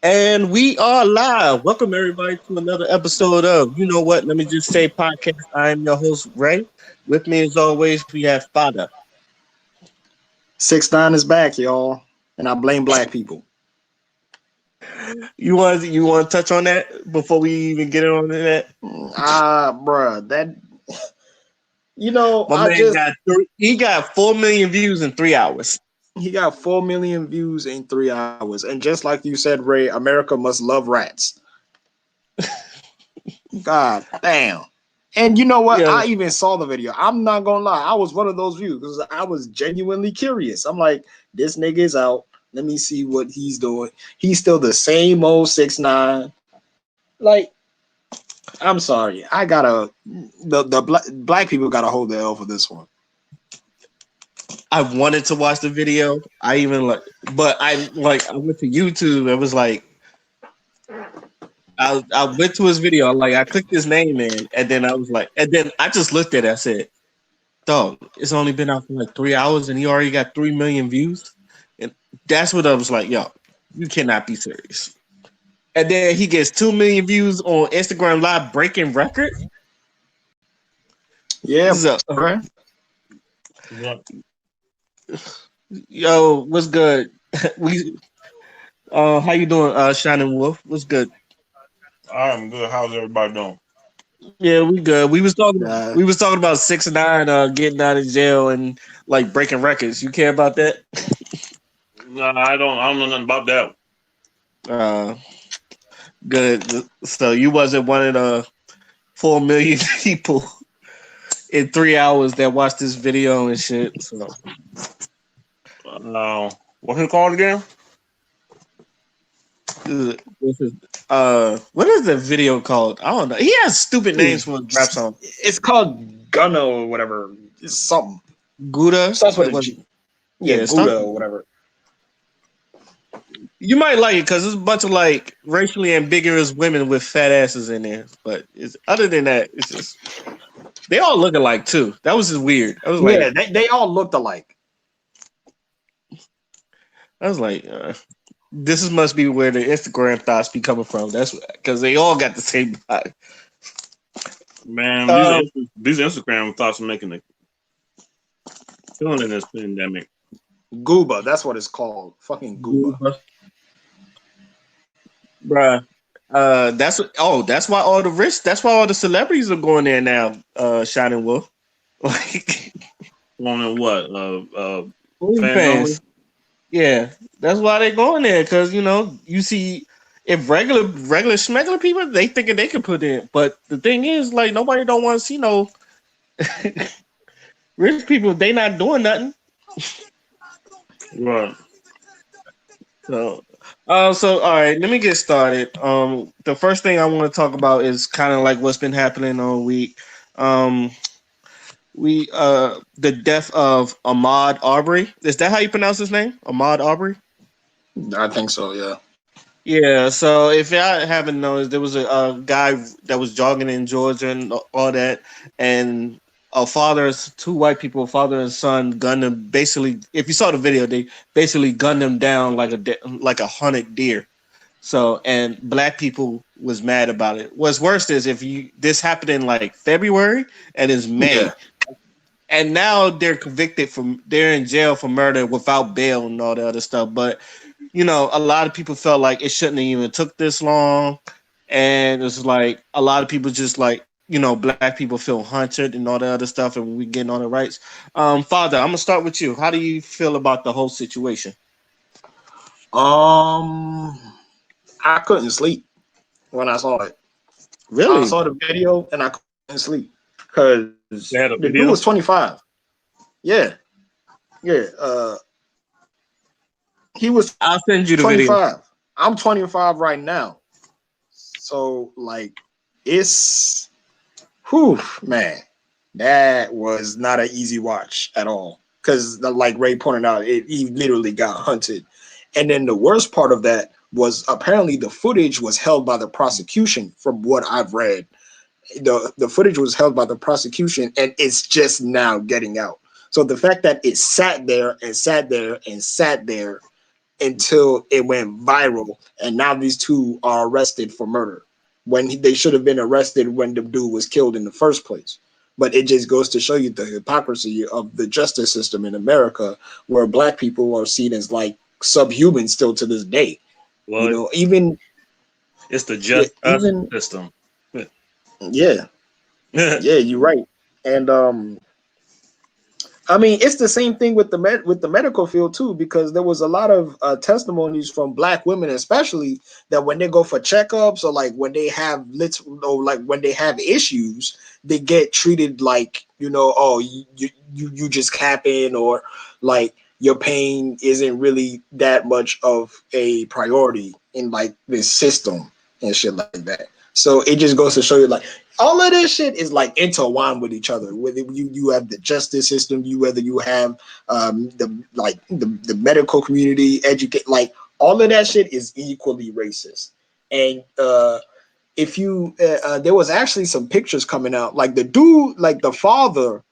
And we are live. Welcome everybody to another episode of You Know What? Let me just say podcast. I am your host, Ray. With me as always, we have Father. 6 9 is back, y'all, and I blame black people. You want to touch on that before we even get on to that? Bruh, that you know, My I man just got he got 4 million views in 3 hours. he got 4 million views in 3 hours, and just like you said, Ray, America must love rats. God damn. And you know what? Yeah, I even saw the video. I'm not gonna lie, I was one of those views because I was genuinely curious. I'm like, this nigga is out. Let me see what he's doing. He's still the same old 6 9. Like, I'm sorry. I gotta the black people gotta hold the L for this one. I wanted to watch the video. I even like, but I went to YouTube. It was like I went to his video. I clicked his name in, and then I was like, and then I just looked at it. I said, "Dog, it's only been out for like 3 hours, and he already got 3 million views." And that's what I was like, "Yo, you cannot be serious." And then he gets 2 million views on Instagram Live, breaking records. Yeah, So, bruh. yo, what's good? we, how you doing, Shining Wolf? What's good? I'm good. How's everybody doing? Yeah, we good. We was talking. Uh, We was talking about 6ix9ine getting out of jail and like breaking records. You care about that? Nah, I don't know nothing about that. Uh, good. So you wasn't one of the 4 million people in 3 hours that watched this video and shit. So What's it called again? this is what is the video called? I don't know. He has stupid names for a rap song. it's called Gunna or whatever. It's something. Gouda. Starts with It a was G. Yeah, yeah. Start. Gouda or whatever. You might like it because there's a bunch of like racially ambiguous women with fat asses in there. But other than that, it's just they all look alike too. That was just weird. Yeah, they all looked alike. I was like, this must be where the Instagram thoughts be coming from. That's because they all got the same body. Man, Um, these Instagram thoughts are making a killing in this pandemic. Gooba, that's what it's called. Fucking Gooba. bruh. That's why all the rich. That's why all the celebrities are going there now. Shining Wolf, like On what? Fans only. OnlyFans. Yeah, that's why they going there because you see if regular smuggler people they thinking they can put in, but the thing is like nobody don't want to see no rich people. They not doing nothing. Right. So all right, let me get started. The first thing I want to talk about is kind of like what's been happening all week. Um, the death of Ahmaud Arbery. Is that how you pronounce his name? Ahmaud Arbery. I think so, yeah. Yeah, so if y'all haven't noticed, there was a guy that was jogging in Georgia and all that, and two white people, a father and son, gunned him. Basically, if you saw the video, they basically gunned him down like a hunted deer. So, and black people was mad about it. What's worse is if you this happened in like February and it's Yeah. May, and now they're in jail for murder without bail and all the other stuff. But a lot of people felt like it shouldn't have even took this long, and it's like a lot of people just like black people feel hunted and all the other stuff, and we getting all the rights. Father, I'm gonna start with you. How do you feel about the whole situation? Um I couldn't sleep when I saw it. I Really? saw the video and I couldn't sleep. Cause They had the a dude was video. 25. Yeah. Yeah. He was I'll send you the video. 25. I'm 25 right now. So like it's whew, man. That was not an easy watch at all. Because like Ray pointed out, he literally got hunted. And then the worst part of that was apparently the footage was held by the prosecution from what I've read. The footage was held by the prosecution and it's just now getting out. So the fact that it sat there and sat there and sat there until it went viral, and now these two are arrested for murder when they should have been arrested when the dude was killed in the first place. But it just goes to show you the hypocrisy of the justice system in America, where black people are seen as like subhuman still to this day. You Well, know, even it's the yeah, just us even system. yeah, yeah, you're right. And I mean, it's the same thing with with the medical field too, because there was a lot of testimonies from Black women, especially that when they go for checkups or like when they have like when they have issues, they get treated like oh you just capping, or like your pain isn't really that much of a priority in like this system and shit like that. So it just goes to show you like all of this shit is like intertwined with each other. Whether you have the justice system, whether you have the medical community, educate, like all of that shit is equally racist. And if you there was actually some pictures coming out, like the dude, like the father,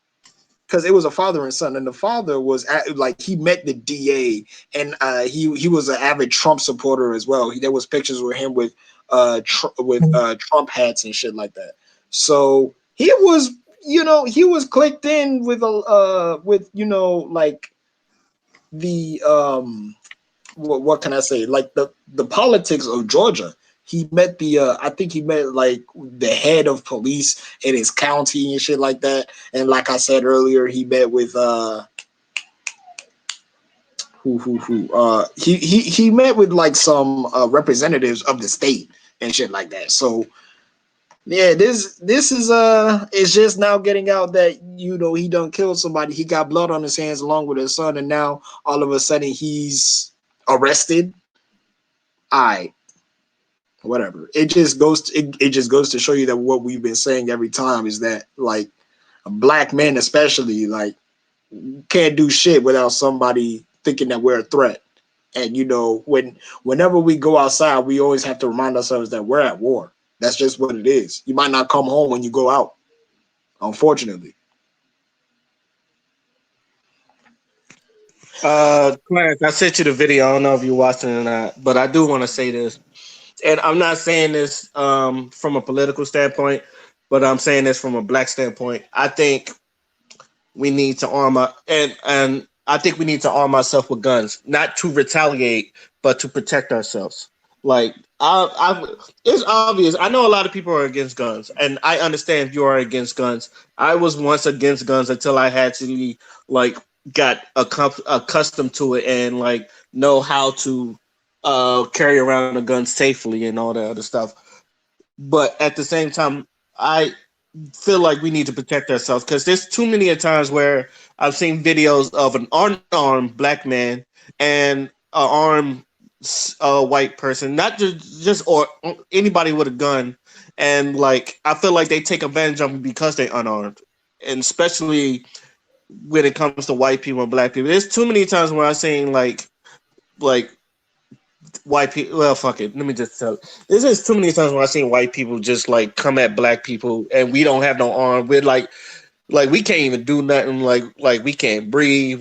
because it was a father and son, and the father was like he met the DA, and he was an avid Trump supporter as well. There was pictures with him with Trump hats and shit like that. So he was he was clicked in with a with like the what can I say, like the politics of Georgia. He met the I think he met like the head of police in his county and shit like that. And like I said earlier, he met with he met with like some representatives of the state and shit like that. So yeah, this is it's just now getting out that he done killed somebody. He got blood on his hands along with his son, and now all of a sudden he's arrested. I whatever. It just goes to show you that what we've been saying every time is that like black men especially like can't do shit without somebody thinking that we're a threat. And whenever we go outside, we always have to remind ourselves that we're at war. That's just what it is. You might not come home when you go out, unfortunately. Clarence, I sent you the video. I don't know if you watched it or not, but I do want to say this, and I'm not saying this from a political standpoint, but I'm saying this from a black standpoint. I think we need to and I think we need to arm ourselves with guns, not to retaliate, but to protect ourselves. Like it's obvious. I know a lot of people are against guns, and I understand if you are against guns. I was once against guns until I had to like got accustomed to it and like know how to carry around a gun safely and all that other stuff. But at the same time, I feel like we need to protect ourselves because there's too many times where I've seen videos of an unarmed black man and an armed white person, not just or anybody with a gun, and like I feel like they take advantage of them because they're unarmed, and especially when it comes to white people and black people. There's too many times where I've seen like white people. Well, fuck it. Let me just tell. There's just too many times when I've seen white people just like come at black people, and we don't have no arm. We're like we can't even do nothing. Like we can't breathe.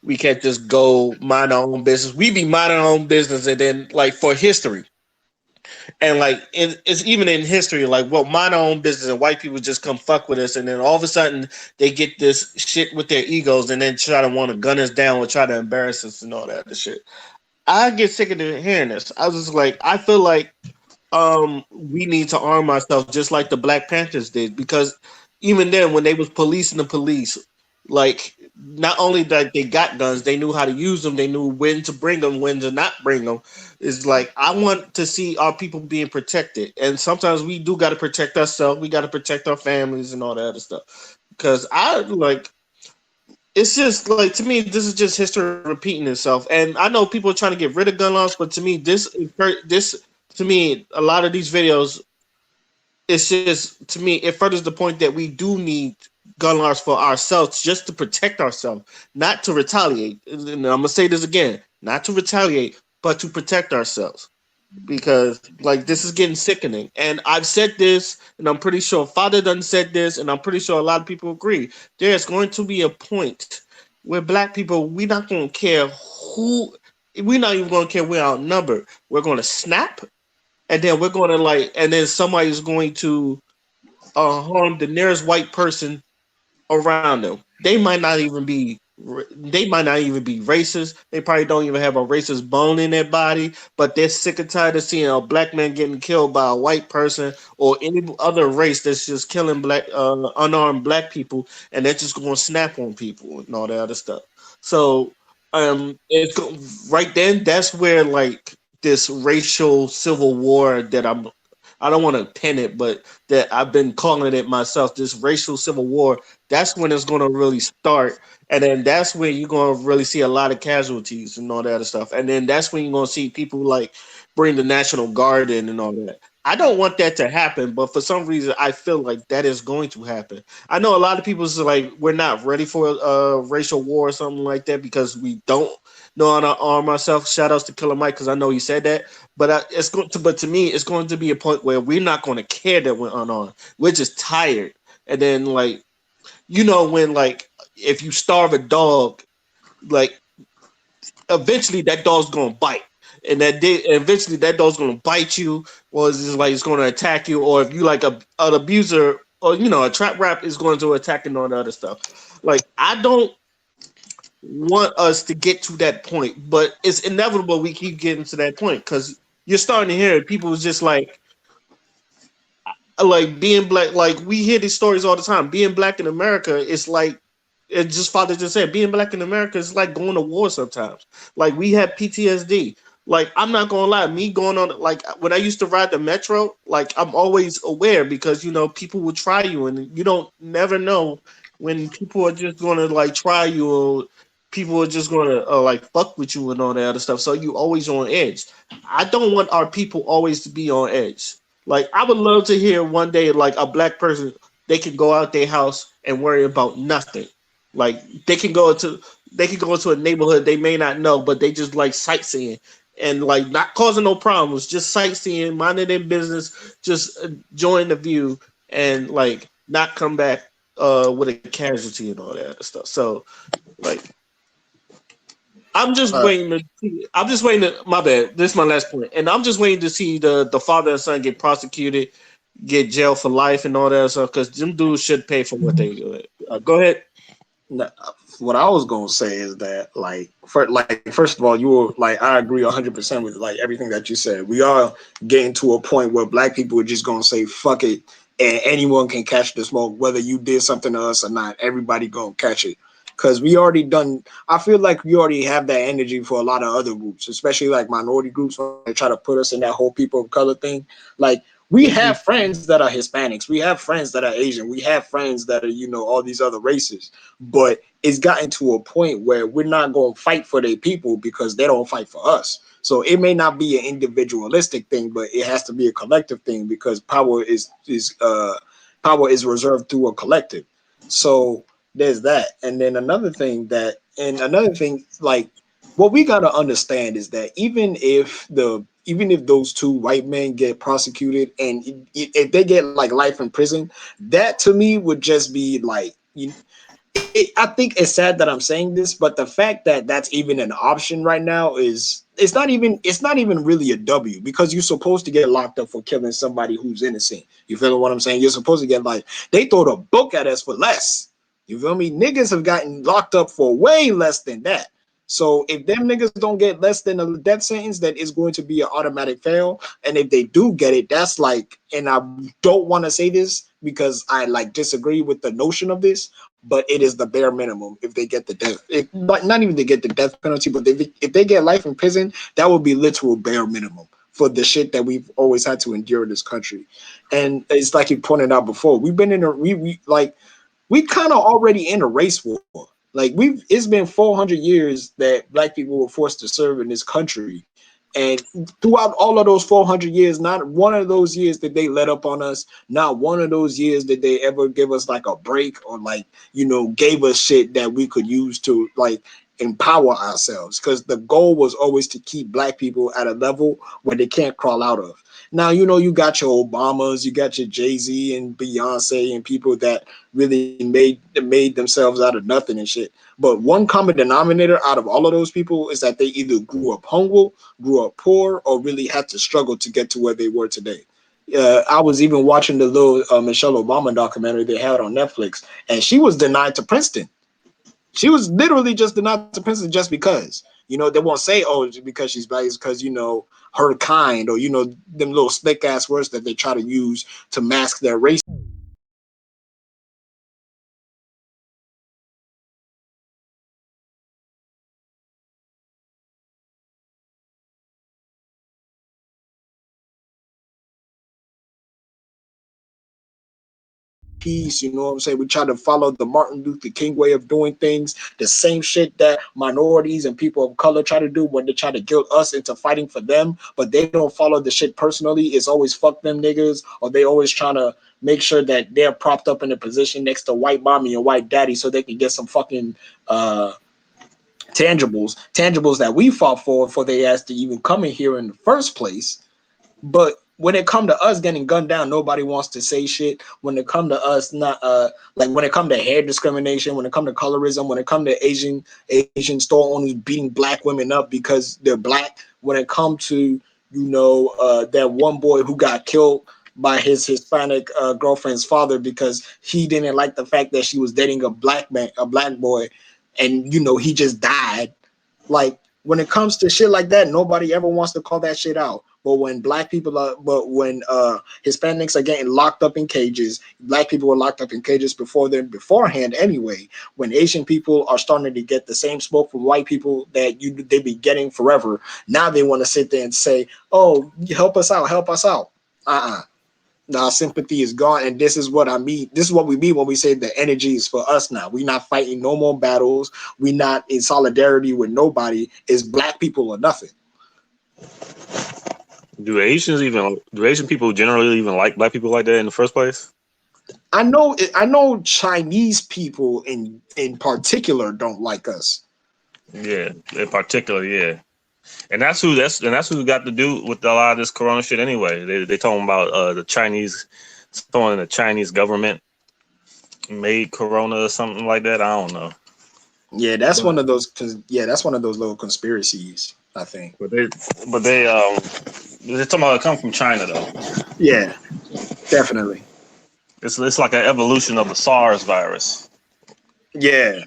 We can't just go mind our own business. We be minding our own business, and then like for history, and like it's even in history, like well, mind our own business, and white people just come fuck with us, and then all of a sudden they get this shit with their egos, and then try to want to gun us down or try to embarrass us and all that other shit. I get sick of hearing this. I was just like, I feel like we need to arm ourselves just like the Black Panthers did, because even then when they was policing the police, like not only that they got guns, they knew how to use them, they knew when to bring them, when to not bring them. It's like I want to see our people being protected, and sometimes we do got to protect ourselves, we got to protect our families and all that other stuff. Because I like it's just like to me, this is just history repeating itself. And I know people are trying to get rid of gun laws, but to me, this to me, a lot of these videos, it's just to me, it furthers the point that we do need gun laws for ourselves, just to protect ourselves, not to retaliate. And I'm gonna say this again, not to retaliate, but to protect ourselves. Because like this is getting sickening, and I've said this, and I'm pretty sure Father done said this, and I'm pretty sure a lot of people agree. There's going to be a point where black people, we're not going to care who. we're not even gonna care we're outnumbered. We're gonna snap, and then we're gonna like, and then somebody's going to harm the nearest white person around them. They might not even be racist. They probably don't even have a racist bone in their body, but they're sick and tired of seeing a black man getting killed by a white person or any other race that's just killing black unarmed black people, and they're just going to snap on people and all that other stuff. So right then that's where like this racial civil war that I don't want to pin it, but that I've been calling it myself, this racial civil war, that's when it's going to really start. And then that's when you're going to really see a lot of casualties and all that other stuff. And then that's when you're going to see people like bring the National Guard in and all that. I don't want that to happen, but for some reason, I feel like that is going to happen. I know a lot of people is like, we're not ready for a racial war or something like that because we don't know how to arm ourselves. Shout outs to Killer Mike because I know he said that. But but to me, it's going to be a point where we're not going to care that we're unarmed. We're just tired, and then like when like if you starve a dog, like eventually that dog's gonna bite. And eventually that dog's gonna bite you, or it's just like it's gonna attack you, or if you like an abuser, or a trap rap is going to attack and all the other stuff. Like I don't want us to get to that point, but it's inevitable we keep getting to that point because you're starting to hear people just like being black. Like we hear these stories all the time. Being black in America is like it just father just said. Being black in America is like going to war sometimes. Like we have PTSD. Like I'm not gonna lie, me going on like when I used to ride the metro, like I'm always aware because people will try you and you don't never know when people are just gonna like try you or people are just gonna like fuck with you and all that other stuff. So you always on edge. I don't want our people always to be on edge. Like I would love to hear one day like a black person they can go out their house and worry about nothing. Like they can go into a neighborhood they may not know, but they just like sightseeing and like not causing no problems, just sightseeing, minding their business, just enjoying the view and like not come back with a casualty and all that stuff. So like I'm just All right. waiting to see. I'm just waiting to. My bad. This is my last point, and I'm just waiting to see the father and son get prosecuted, get jail for life, and all that stuff. Because them dudes should pay for what they do. Go ahead. No, what I was gonna say is that, first of all, you were like, I agree 100% with like everything that you said. We are getting to a point where black people are just gonna say fuck it, and anyone can catch the smoke, whether you did something to us or not. Everybody gonna catch it, because we already done. I feel like we already have that energy for a lot of other groups, especially like minority groups when they try to put us in that whole people of color thing. Like we Mhm. have friends that are Hispanics, we have friends that are Asian, we have friends that are all these other races, but it's gotten to a point where we're not going to fight for their people because they don't fight for us. So it may not be an individualistic thing, but it has to be a collective thing because power is reserved through a collective. So there's that. And another thing, like what we gotta understand is that even if those two white men get prosecuted and if they get like life in prison, that to me would just be like I think it's sad that I'm saying this, but the fact that that's even an option right now is it's not even really a W because you're supposed to get locked up for killing somebody who's innocent. You feel what I'm saying? You're supposed to get like they throw the book at us for less. You feel me? Niggas have gotten locked up for way less than that. So if them niggas don't get less than a death sentence, then it's going to be an automatic fail. And if they do get it, that's like, and I don't want to say this because I like disagree with the notion of this, but it is the bare minimum if they get the death. Not even to get the death penalty, but if they get life in prison, that would be literal bare minimum for the shit that we've always had to endure in this country. And it's like you pointed out before, we've been in a we kind of already in a race war. Like it's been 400 years that black people were forced to serve in this country, and throughout all of those 400 years, not one of those years did they let up on us. Not one of those years did they ever give us like a break or like gave us shit that we could use to like empower ourselves, because the goal was always to keep black people at a level where they can't crawl out of. Now, you got your Obamas, you got your Jay-Z and Beyonce and people that really made themselves out of nothing and shit. But one common denominator out of all of those people is that they either grew up humble, grew up poor, or really had to struggle to get to where they were today. I was even watching the little Michelle Obama documentary they had on Netflix, and she was denied to Princeton. She was literally just denied to Princeton just because. They won't say, oh, it's because she's black. It's because, her kind, or, them little slick ass words that they try to use to mask their race. Peace, you know what I'm saying? We try to follow the Martin Luther King way of doing things, the same shit that minorities and people of color try to do when they try to guilt us into fighting for them, but they don't follow the shit personally. It's always fuck them niggas, or they always trying to make sure that they're propped up in a position next to white mommy and white daddy so they can get some fucking tangibles that we fought for they asked to even come in here in the first place. But when it come to us getting gunned down, nobody wants to say shit. When it come to us, not like when it come to hair discrimination, when it come to colorism, when it come to Asian store owners beating black women up because they're black, when it come to that one boy who got killed by his Hispanic girlfriend's father because he didn't like the fact that she was dating a black boy, and he just died. Like, when it comes to shit like that, nobody ever wants to call that shit out. But when Hispanics are getting locked up in cages, black people were locked up in cages beforehand anyway. When Asian people are starting to get the same smoke from white people that they be getting forever, now they want to sit there and say, "Oh, help us out, help us out." Now sympathy is gone, and this is what I mean. This is what we mean when we say the energy is for us now. We're not fighting no more battles. We're not in solidarity with nobody. It's black people or nothing. Do Asian people generally even like black people like that in the first place? I know Chinese people in particular don't like us. Yeah, in particular, yeah. And that's who got to do with a lot of this corona shit anyway. They talking about the Chinese, throwing the Chinese government made corona or something like that. I don't know. Yeah, that's one But of those. Yeah, that's one of those little conspiracies, I think. but they're talking about it come from China though. Yeah, definitely. It's like an evolution of the SARS virus. Yeah,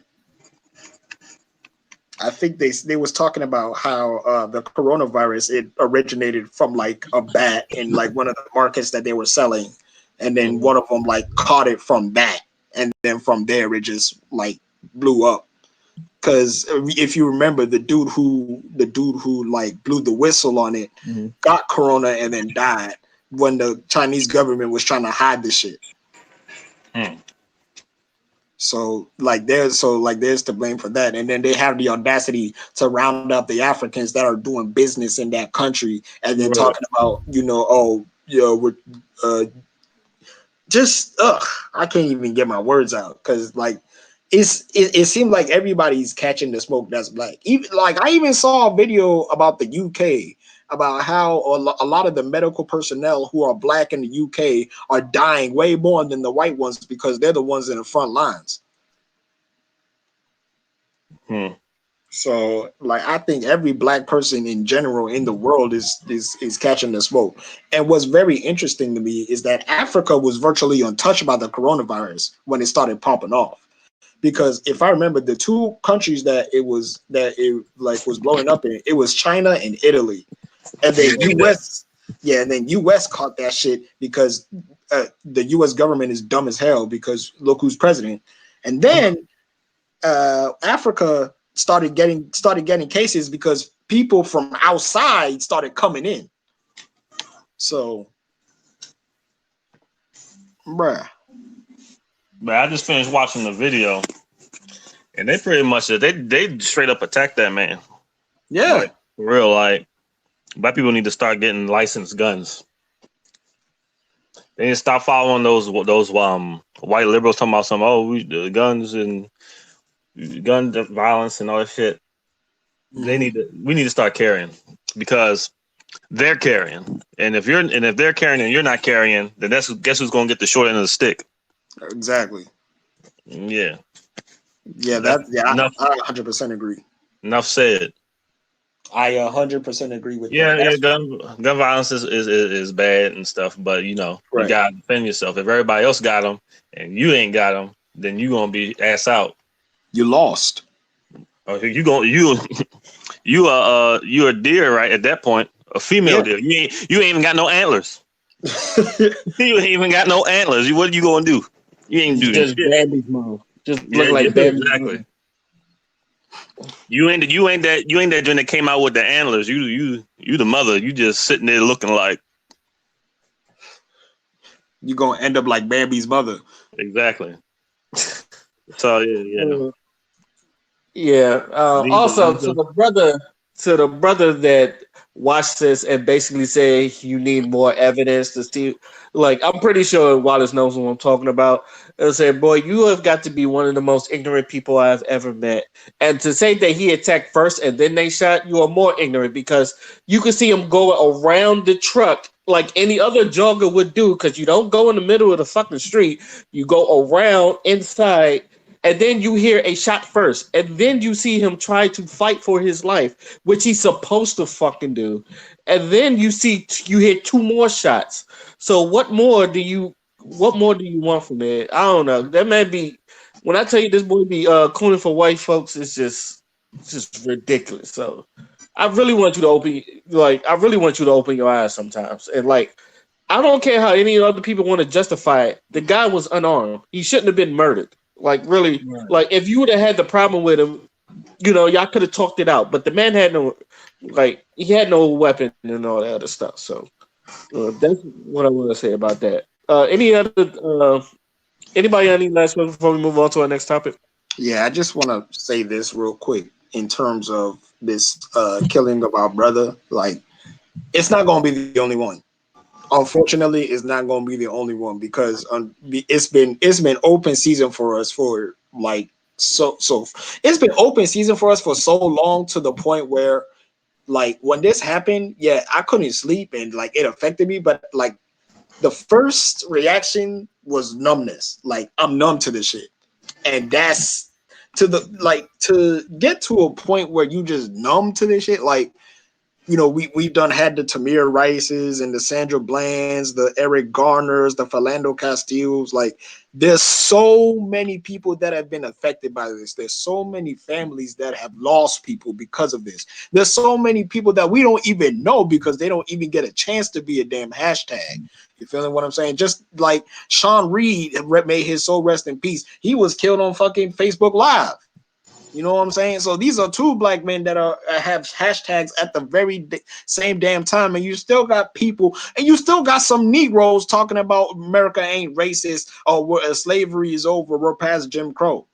I think they was talking about how the coronavirus, it originated from like a bat in like one of the markets that they were selling, and then Mhm. one of them like caught it from that, and then from there it just like blew up. Because if you remember, the dude who like blew the whistle on it Mhm. got corona and then died when the Chinese government was trying to hide the shit. Hmm. So there's to blame for that, and then they have the audacity to round up the Africans that are doing business in that country, and then Right. talking about we're uh, just I can't even get my words out because like it seemed like everybody's catching the smoke that's black. Even like I even saw a video about the UK about how a lot of the medical personnel who are black in the UK are dying way more than the white ones because they're the ones in the front lines. Hmm. So like I think every black person in general in the world is catching the smoke. And what's very interesting to me is that Africa was virtually untouched by the coronavirus when it started popping off. Because if I remember the two countries that it was blowing up in, it was China and Italy. And then Yeah. US, yeah, and then US caught that shit because the US government is dumb as hell because look who's president. And then Africa started getting cases because people from outside started coming in. So, bruh, But I just finished watching the video, and they pretty much they straight up attacked that man. yeah, Like for real, like black people need to start getting licensed guns. They need to stop following those white liberals talking about some the guns and gun violence and all that shit. We need to start carrying because they're carrying, and if they're carrying and you're not carrying, then guess who's gonna get the short end of the stick? Exactly. Yeah. Yeah, That's enough. I 100% agree. Enough said. I 100% agree with that. Yeah, yeah. That's Gun violence is bad and stuff, but you right. gotta defend yourself. If everybody else got them and you ain't got them, then you gonna be ass out. You lost. Or you a deer right at that point, a female Yeah. deer. You ain't even got no antlers. You ain't even got no antlers. What are you gonna do? You ain't doing Just shit. Bambi's mom. Just Yeah, look yeah, like Bambi's exactly. mom. You ain't that joint that came out with the antlers. You the mother. You just sitting there looking like You're gonna end up like Bambi's mother. exactly. So yeah. Uh, Yeah. Also, to the brother that watched this and basically say you need more evidence to see, like I'm pretty sure Wallace knows what I'm talking about. And say, boy, you have got to be one of the most ignorant people I've ever met. And to say that he attacked first and then they shot, you are more ignorant because you could see him go around the truck like any other jogger would do. Because you don't go in the middle of the fucking street, you go around inside and then you hear a shot first, and then you see him try to fight for his life, which he's supposed to fucking do, and then you hear two more shots. So what more do you want from it? I don't know. That may be when I tell you this boy be cooning for white folks, it's just ridiculous. So I really want you to open your eyes sometimes, and like I don't care how any other people want to justify it. The guy was unarmed. He shouldn't have been murdered. Like really, Right. like if you would have had the problem with him, y'all could have talked it out. But the man had he had no weapon and all that other stuff. So that's what I want to say about that. Anybody any last words before we move on to our next topic? Yeah, I just want to say this real quick in terms of this killing of our brother. Like, it's not going to be the only one. Unfortunately, it's not going to be the only one because it's been open season for us for like so it's been open season for us for so long to the point where like when this happened, yeah, I couldn't sleep and like it affected me, but like the first reaction was numbness. Like I'm numb to this shit. And that's to get to a point where you just numb to this shit, like we've done had the Tamir Rices and the Sandra Blands, the Eric Garners, the Philando Castiles. Like, there's so many people that have been affected by this. There's so many families that have lost people because of this. There's so many people that we don't even know because they don't even get a chance to be a damn hashtag. You feeling what I'm saying? Just like Sean Reed made his soul rest in peace. He was killed on fucking Facebook Live. You know what I'm saying? So these are two black men that have hashtags at the very same damn time, and you still got people, and you still got some Negroes talking about America ain't racist or slavery is over, we're past Jim Crow.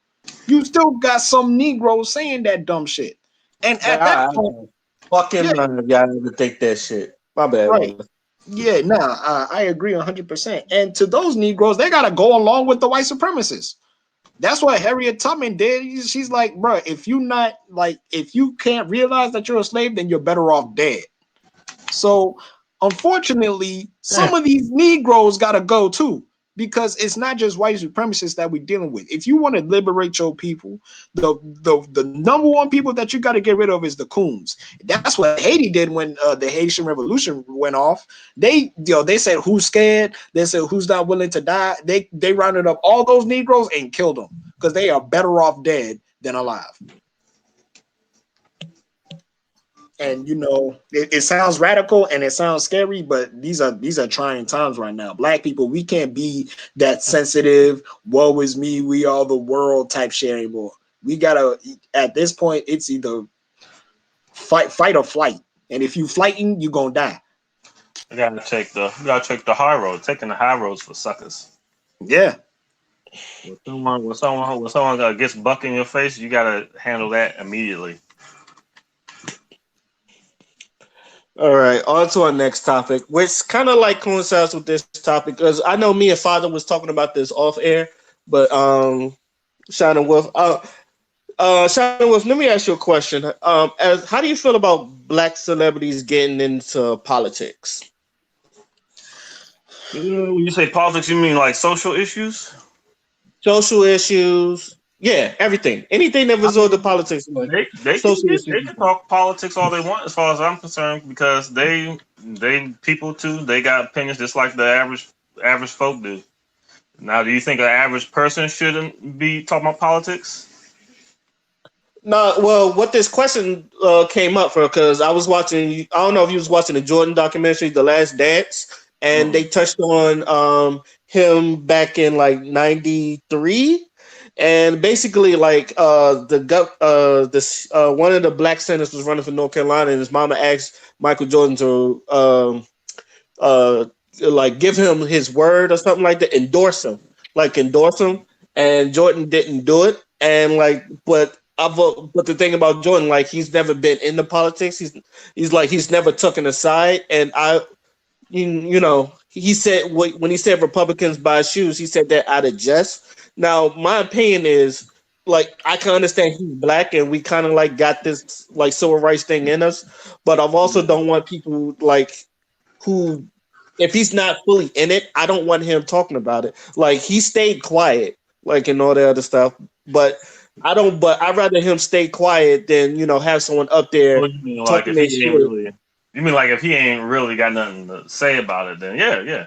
You still got some Negroes saying that dumb shit, and at that point, Fucking yeah, none of y'all ever think that shit. My bad, right. Wallace. Yeah, nah, I agree 100%. And to those Negroes, they gotta go along with the white supremacists. That's what Harriet Tubman did. She's like, bro, if you can't realize that you're a slave, then you're better off dead. So, unfortunately, some of these Negroes gotta go too, because it's not just white supremacists that we're dealing with. If you want to liberate your people, the number one people that you got to get rid of is the coons. That's what Haiti did when the Haitian Revolution went off. They said who's scared. They said who's not willing to die. They rounded up all those Negroes and killed them because they are better off dead than alive. And it sounds radical and it sounds scary, but these are trying times right now. Black people, we can't be that sensitive, woe is me, we are the world type shit anymore. We gotta, at this point, it's either fight or flight. And if you flighting, you gonna die. You gotta take the high road. Taking the high roads for suckers. Yeah. When someone gets buck in your face, you gotta handle that immediately. All right, on to our next topic, which kind of like coincides with this topic because I know me and Father was talking about this off air, but Shannon Wolf, Shannon Wolf, let me ask you a question. As how do you feel about black celebrities getting into politics? When you say politics, you mean like social issues? Social issues, yeah, everything, anything that I resort to mean, politics, like social they issues. can talk politics all they want, as far as I'm concerned, because they people too. They got opinions just like the average folk do. Now, do you think an average person shouldn't be talking about politics? No, well, what this question came up for, because I was watching. I don't know if you was watching the Jordan documentary, The Last Dance, and they Mm. touched on him back in like '93, and basically like this one of the black senators was running for North Carolina, and his mama asked Michael Jordan to uh like give him his word or something like that, endorse him, and Jordan didn't do it, and like but the thing about Jordan, like he's never been into politics. He's never taken a side, and you know he said when he said Republicans buy shoes, he said that out of jest. Now my opinion is like I can understand he's black and we kind of like got this like civil rights thing in us, but I've also Yeah. don't want people like who if he's not fully in it, I don't want him talking about it. Like he stayed quiet, like and all the other stuff. But I don't. But I'd rather him stay quiet than have someone up there Well, you mean like talking if their he ain't shit. really? You mean like if he ain't really got nothing to say about it? Then yeah, yeah.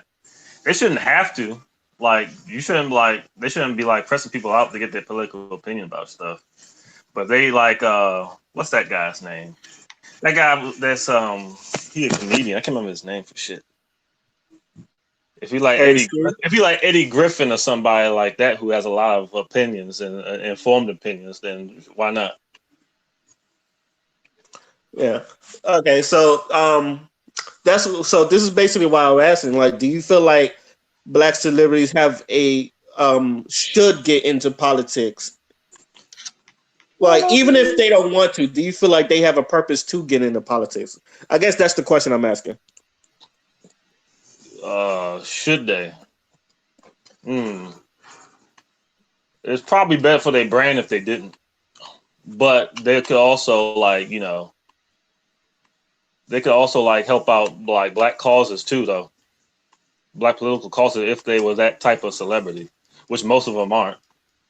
They shouldn't have to. Like you shouldn't like they shouldn't be like pressing people out to get their political opinion about stuff. But they like what's that guy's name? That guy that's he a comedian. I can't remember his name for shit. Hey, Stu. If you like Eddie Griffin or somebody like that who has a lot of opinions and informed opinions, then why not? Yeah. Okay. So this is basically why I'm asking. Like, do you feel like black celebrities have a should get into politics? Like, even if they don't want to, do you feel like they have a purpose to get into politics? I guess that's the question I'm asking. Should they? Hmm. It's probably better for their brand if they didn't. But they could also they could also like help out like black causes too, though. Black political causes if they were that type of celebrity, which most of them aren't.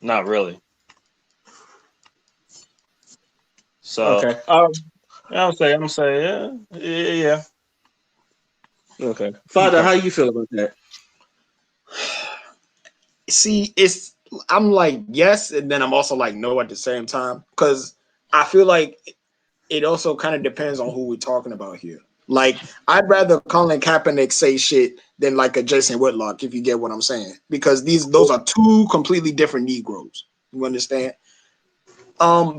Not really. So Okay. yeah, I'm saying, yeah. Okay. You Father, can how you feel about that? See, I'm like yes, and then I'm also like no at the same time because I feel like it also kind of depends on who we're talking about here. Like, I'd rather Colin Kaepernick say shit than like a Jason Whitlock, if you get what I'm saying, because those are two completely different Negroes. You understand?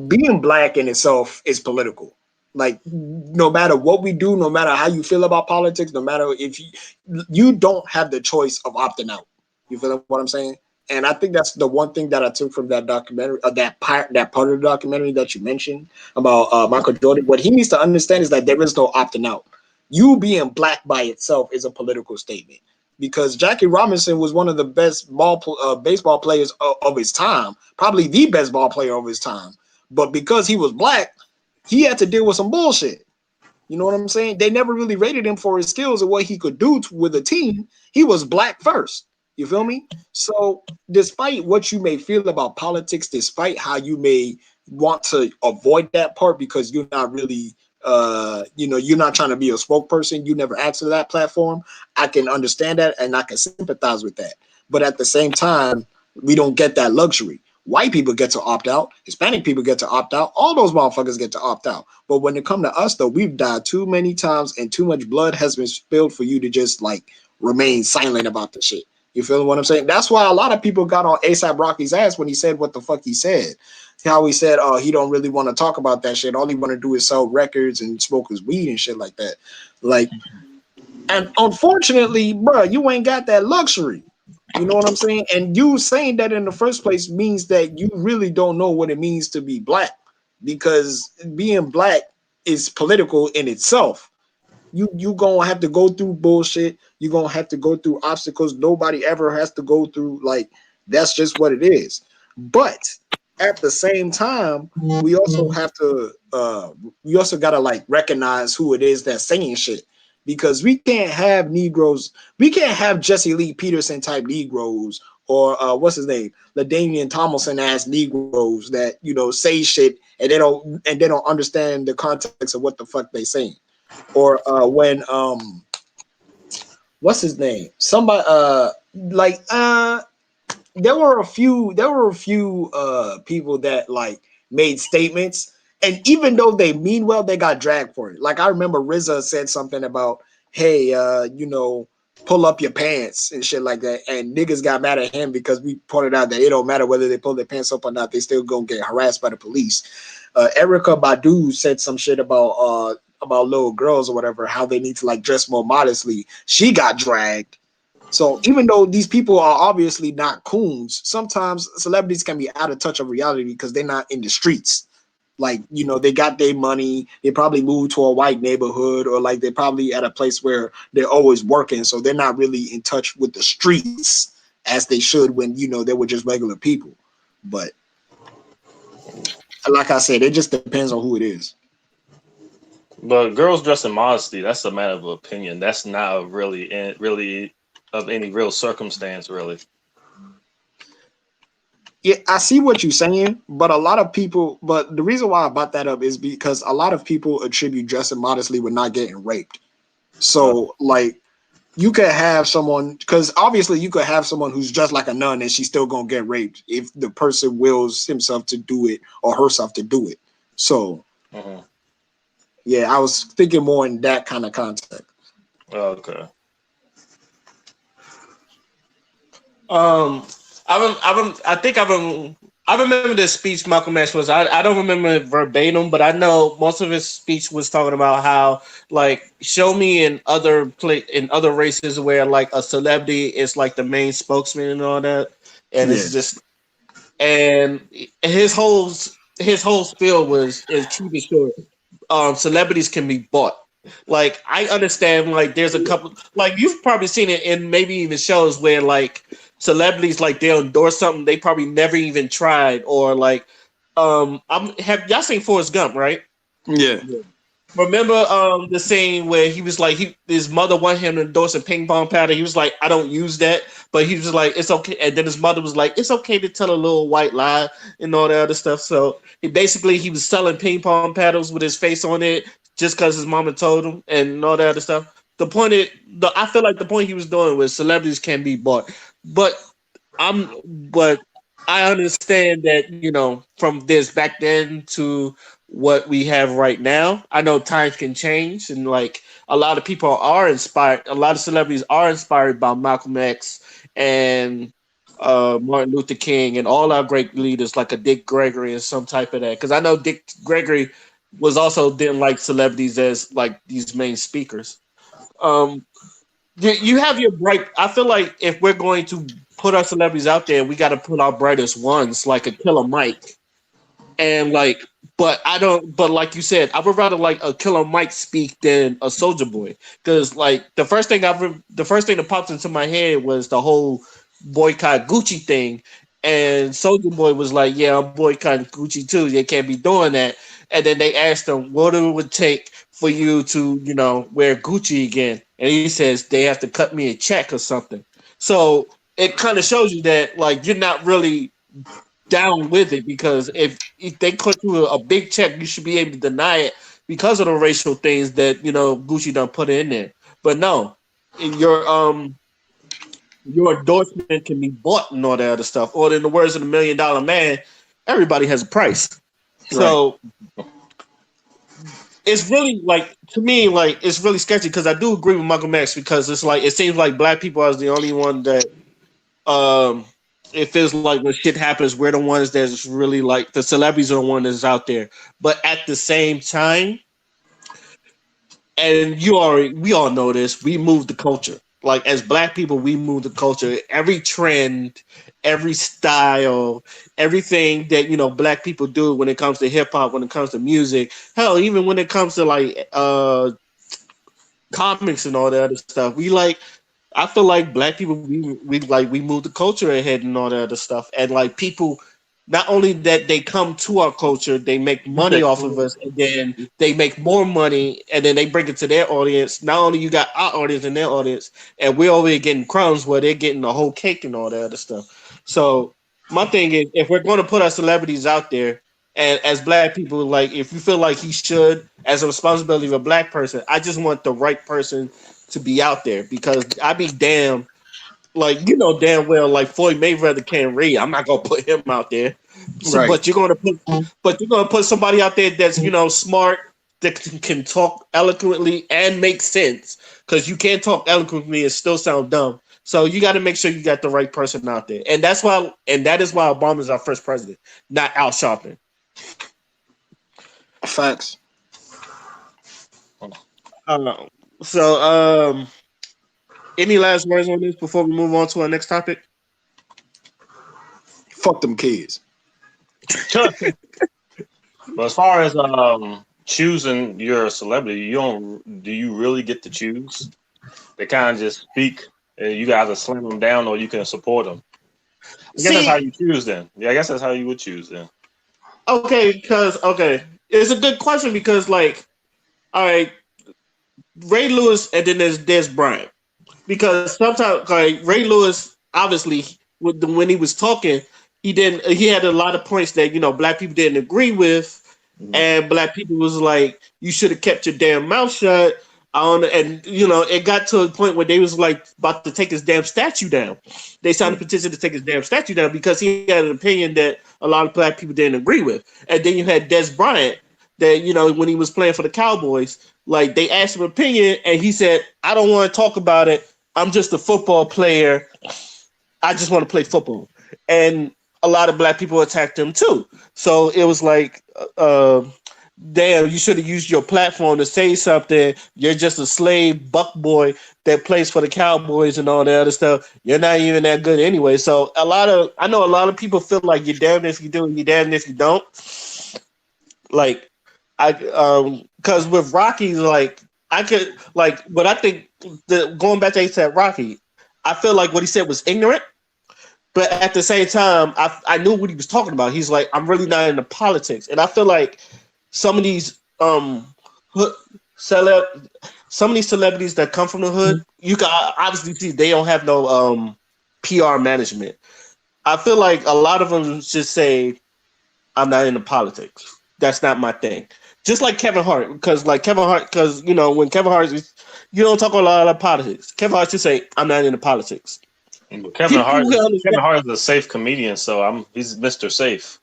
Being black in itself is political. Like, no matter what we do, no matter how you feel about politics, no matter if you don't have the choice of opting out. You feel what I'm saying? And I think that's the one thing that I took from that documentary, that part of the documentary that you mentioned about Michael Jordan. What he needs to understand is that there is no opting out. You being black by itself is a political statement because Jackie Robinson was one of the best baseball players of his time, probably the best ball player of his time. But because he was black, he had to deal with some bullshit. You know what I'm saying? They never really rated him for his skills and what he could do with a team. He was black first. You feel me? So, despite what you may feel about politics, despite how you may want to avoid that part because you're not really, you're not trying to be a spokesperson, you never asked for that platform. I can understand that and I can sympathize with that. But at the same time, we don't get that luxury. White people get to opt out. Hispanic people get to opt out. All those motherfuckers get to opt out. But when it comes to us, though, we've died too many times and too much blood has been spilled for you to just like remain silent about the shit. You feel what I'm saying? That's why a lot of people got on ASAP Rocky's ass when he said what the fuck he said. How he said, oh, he don't really want to talk about that shit. All he want to do is sell records and smoke his weed and shit like that. Like, and unfortunately, bro, you ain't got that luxury. You know what I'm saying? And you saying that in the first place means that you really don't know what it means to be black because being black is political in itself. You gonna have to go through bullshit. You're gonna have to go through obstacles nobody ever has to go through. Like, that's just what it is. But at the same time, we also have to we also gotta like recognize who it is that's saying shit. Because we can't have Negroes, we can't have Jesse Lee Peterson type Negroes or what's his name, LaDainian Tomlinson ass Negroes that say shit and they don't understand the context of what the fuck they saying. Or when what's his name, somebody like there were a few people that like made statements, and even though they mean well, they got dragged for it. Like I remember RZA said something about, hey, pull up your pants and shit like that, and niggas got mad at him because we pointed out that it don't matter whether they pull their pants up or not, they still gonna get harassed by the police. Erica Badu said some shit about little girls or whatever, how they need to like dress more modestly. She got dragged. So even though these people are obviously not coons, sometimes celebrities can be out of touch of reality because they're not in the streets. Like, they got their money, they probably moved to a white neighborhood, or like they're probably at a place where they're always working, so they're not really in touch with the streets as they should when they were just regular people. But like I said, it just depends on who it is. But girls dressing modesty, that's a matter of opinion. That's not really of any real circumstance, really. Yeah, I see what you're saying, but a lot of people, but the reason why I brought that up is because a lot of people attribute dressing modestly with not getting raped. Uh, So, like, you could have someone, because obviously you could have someone who's just like a nun and she's still gonna get raped if the person wills himself to do it or herself to do it. So, mhm. yeah, I was thinking more in that kind of context. Okay. Um, I think I remember the speech Malcolm X was. I don't remember it verbatim, but I know most of his speech was talking about how like show me in other races where like a celebrity is like the main spokesman and all that, and Yeah. it's just and his whole spiel was is keep it short. Celebrities can be bought. Like I understand, like there's a couple, like you've probably seen it in maybe even shows where like celebrities like they'll endorse something they probably never even tried, or like I'm have y'all seen Forrest Gump, right? Yeah. Remember the scene where he was like his mother wanted him to endorse a ping pong paddle. He was like, I don't use that, but he was like, it's okay. And then his mother was like, it's okay to tell a little white lie and all that other stuff. So he was selling ping pong paddles with his face on it just because his mama told him and all that other stuff. I feel like the point he was doing was celebrities can be bought, but but I understand that from this back then to what we have right now. I know times can change, and like a lot of people are inspired. A lot of celebrities are inspired by Malcolm X and Martin Luther King and all our great leaders, like a Dick Gregory and some type of that. Because I know Dick Gregory was also didn't like celebrities as like these main speakers. Um, you have your bright. I feel like if we're going to put our celebrities out there, we got to put our brightest ones, like a Killer Mike, and like, but I don't. But like you said, I would rather like a Killer Mike speak than a Soldier Boy, because like the first thing that popped into my head was the whole boycott Gucci thing, and Soldier Boy was like, "Yeah, I'm boycotting Gucci too. They can't be doing that." And then they asked him what it would take for you to, wear Gucci again, and he says they have to cut me a check or something. So it kind of shows you that like you're not really down with it, because if they cut you a big check, you should be able to deny it because of the racial things that Gucci done put in there. But no, your endorsement can be bought and all that other stuff. Or in the words of the $1 Million Man, everybody has a price. Right. So it's really like to me like it's really sketchy, because I do agree with Malcolm X, because it's like it seems like black people are the only one that um it feels like when shit happens, we're the ones that's really like the celebrities are the one that's out there. But at the same time, and we all know this, we move the culture. Like as black people, we move the culture. Every trend, every style, everything that black people do when it comes to hip hop, when it comes to music, hell, even when it comes to like comics and all that other stuff, we like I feel like black people we move the culture ahead and all that other stuff. And like people not only that they come to our culture, they make You money said off of us, and then they make more money, and then they bring it to their audience. Not only you got our audience and their audience, and we're over here getting crumbs where they're getting the whole cake and all that other stuff. So my thing is, if we're going to put our celebrities out there, and as black people, like if you feel like he should, as a responsibility of a black person, I just want the right person to be out there because I be damn like you know damn well like Floyd Mayweather can't read. I'm not gonna put him out there. So, Right. but you're gonna put somebody out there that's smart that can talk eloquently and make sense because you can't talk eloquently and still sound dumb. So you got to make sure you got the right person out there, and that is why Obama's our first president, not Al Sharpton. Facts. Uh, so, any last words on this before we move on to our next topic? Fuck them kids. But as far as choosing your celebrity, you don't. Do you really get to choose? They kind of just speak, and you got to slam them down, or you can support them. I guess that's how See, you choose then. Yeah, I guess that's how you would choose then. okay, it's a good question because like, all right, Ray Lewis, and then there's Brian because sometimes like Ray Lewis, obviously, when he was talking, he had a lot of points that black people didn't agree with, Mhm. and black people was like, you should have kept your damn mouth shut. And it got to a point where they was like about to take his damn statue down. They signed a petition to take his damn statue down because he had an opinion that a lot of black people didn't agree with. And then you had Des Bryant that when he was playing for the Cowboys, like they asked him opinion, and he said, "I don't want to talk about it. I'm just a football player. I just want to play football." And a lot of black people attacked him too. So it was like, damn, you should have used your platform to say something. You're just a slave buck boy that plays for the Cowboys and all that other stuff. You're not even that good anyway. So I know a lot of people feel like you're damned if you do and you're damned if you don't. Like because with Rocky, like I could like what I think going back to ASAP Rocky, I feel like what he said was ignorant, but at the same time, I knew what he was talking about. He's like, I'm really not into politics, and I feel like some of these hood, celeb, some of these celebrities that come from the hood, you can obviously see they don't have no PR management. I feel like a lot of them just say, I'm not into politics. That's not my thing. Just like Kevin Hart, because when Kevin Hart is, you don't talk a lot of politics. Kevin Hart just say, I'm not into politics. But People can understand. Kevin Hart is a safe comedian, so he's Mr. Safe.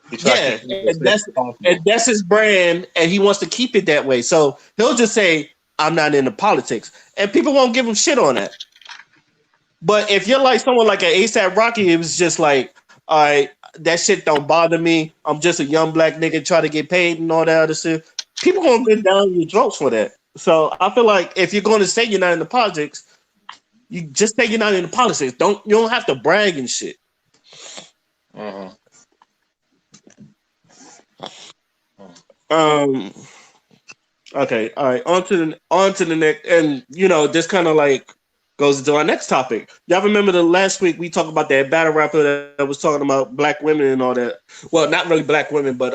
He tries to Yeah, keep things as safe as and possible. that's his brand, and he wants to keep it that way. So he'll just say, "I'm not into politics," and people won't give him shit on that. But if you're like someone like an ASAP Rocky, it was just like, all right, that shit don't bother me. I'm just a young black nigga trying to get paid and all that other shit. People gonna get down your throats for that. So I feel like if you're going to say you're not into politics, you just say you're not into politics. You don't have to brag and shit. Uh-huh. Um. Okay. All right. On to the next, and this kind of like goes into our next topic. Y'all remember the last week we talked about that battle rapper that was talking about black women and all that. Well, not really black women, but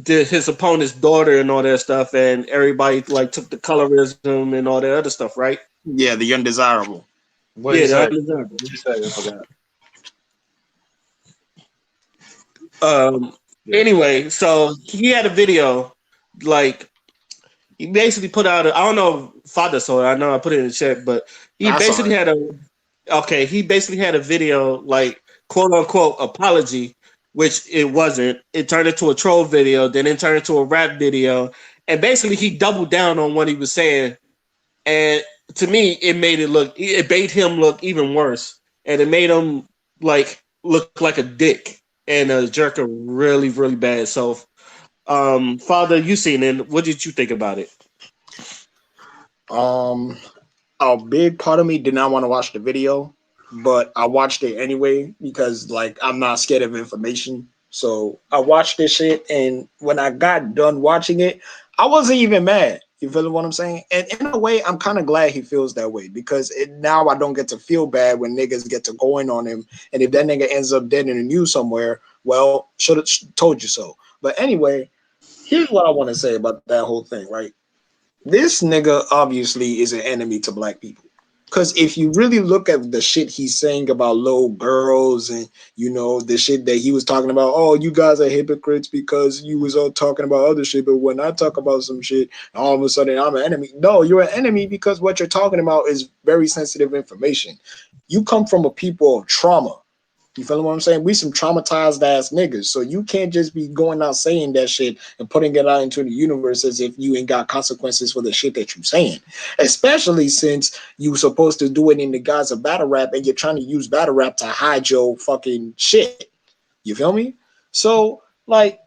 his opponent's daughter and all that stuff, and everybody like took the colorism and all that other stuff, right? Yeah, the undesirable. What did he Yeah, the say? undesirable. What did he say? I forgot. Yeah. Anyway, so he had a video, like he basically put out. I don't know if Father saw it. I know I put it in the chat, but he I saw basically it. had he basically had a video like quote unquote apology, which it wasn't. It turned into a troll video, then it turned into a rap video, and basically he doubled down on what he was saying. And to me, it made him look even worse, and it made him like look like a dick and a jerk, really, really bad. So, Father, you seen it? What did you think about it? Um, a big part of me did not want to watch the video, but I watched it anyway because like I'm not scared of information. So I watched this shit, and when I got done watching it, I wasn't even mad. You feel what I'm saying? And in a way, I'm kind of glad he feels that way because now I don't get to feel bad when niggas get to going on him. And if that nigga ends up dead in the news somewhere, Well, should have told you so. But anyway, here's what I want to say about that whole thing, right? This nigga obviously is an enemy to black people. Because if you really look at the shit he's saying about little girls and, the shit that he was talking about, oh, you guys are hypocrites because you was all talking about other shit. But when I talk about some shit, all of a sudden I'm an enemy. No, you're an enemy because what you're talking about is very sensitive information. You come from a people of trauma. You feel what I'm saying? We some traumatized ass niggas. So you can't just be going out saying that shit and putting it out into the universe as if you ain't got consequences for the shit that you saying. Especially since you were supposed to do it in the guise of battle rap and you're trying to use battle rap to hide your fucking shit. You feel me? So like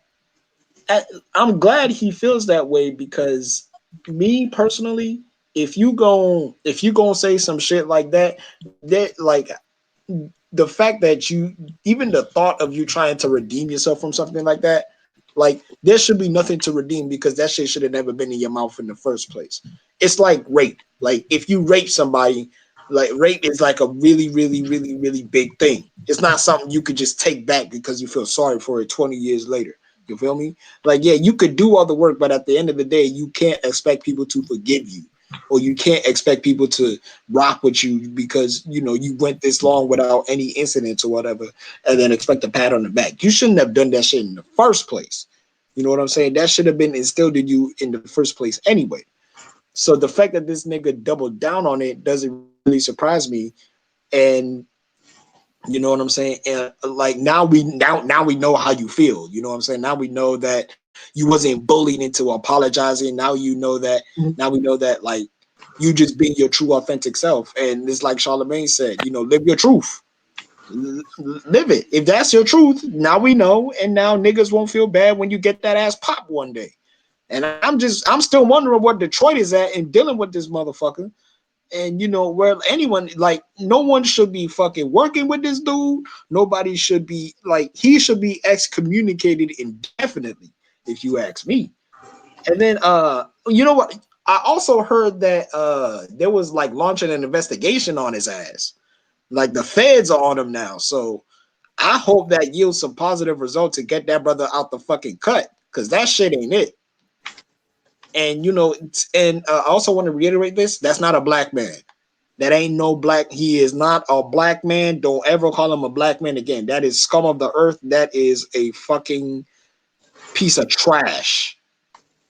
I'm glad he feels that way because me personally, if you gonna say some shit like that like the fact that even the thought of you trying to redeem yourself from something like that, like there should be nothing to redeem because that shit should have never been in your mouth in the first place. It's like rape. Like if you rape somebody, like rape is like a really, really, really, really big thing. It's not something you could just take back because you feel sorry for it 20 years later. You feel me? Like, yeah, you could do all the work, but at the end of the day, you can't expect people to forgive you. Or you can't expect people to rock with you because you went this long without any incidents or whatever, and then expect a pat on the back. You shouldn't have done that shit in the first place. You know what I'm saying? That should have been instilled in you in the first place anyway. So the fact that this nigga doubled down on it doesn't really surprise me. And you know what I'm saying? And like now we know how you feel. You know what I'm saying? Now we know that you wasn't bullied into apologizing. Now we know that like you just being your true authentic self. And it's like Charlemagne said, live your truth. Live it. If that's your truth, now we know, and now niggas won't feel bad when you get that ass pop one day. And I'm still wondering what Detroit is at and dealing with this motherfucker. And where anyone, like, no one should be fucking working with this dude. Nobody should be, like, he should be excommunicated indefinitely, if you ask me. And then you know what, I also heard that there was like launching an investigation on his ass. Like the feds are on him now. So I hope that yields some positive results to get that brother out the fucking cut, because that shit ain't it. And I also want to reiterate this: that's not a black man. That ain't no black. He is not a black man. Don't ever call him a black man again. That is scum of the earth. That is a fucking piece of trash.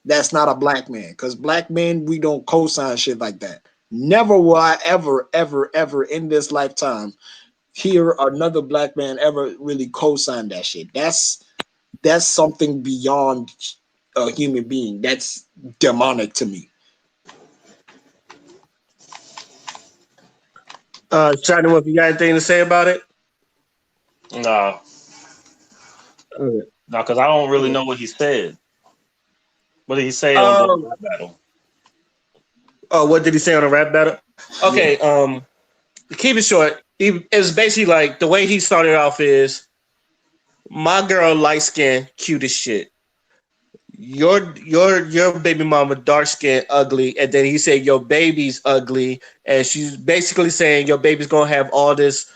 That's not a black man. Because black men, we don't co-sign shit like that. Never will I ever, ever, ever in this lifetime hear another black man ever really co-sign that shit. That's something beyond a human being. That's demonic to me. Shiny Wolf, you got anything to say about it? No, Okay. no, because I don't really Okay. know what he said. What did he say on during Um. that battle? Oh, what did he say on the rap battle? Yeah. Okay. Keep it short. It's basically like the way he started off is my girl light skin, cute as shit. Your baby mama dark skin, ugly, and then he said your baby's ugly, and she's basically saying your baby's gonna have all this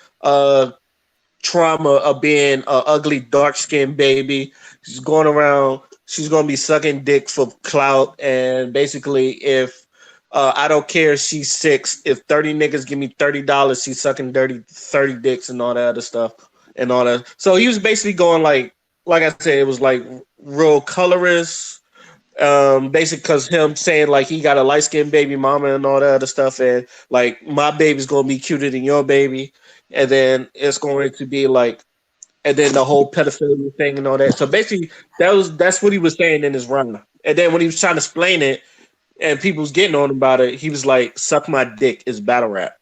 trauma of being a ugly dark skinned baby. She's going around. She's gonna be sucking dick for clout, and basically, if I don't care, if she's 6. If 30 niggas give me $30, she's sucking dirty 30 dicks and all that other stuff and all that. So he was basically going like I said, it was like real colorist. Basic because him saying like he got a light skinned baby mama and all that other stuff, and like my baby's gonna be cuter than your baby, and then it's going to be like, and then the whole pedophilia thing and all that. So basically, that's what he was saying in his rhyme. And then when he was trying to explain it, and people was getting on about it, he was like, "Suck my dick" is battle rap.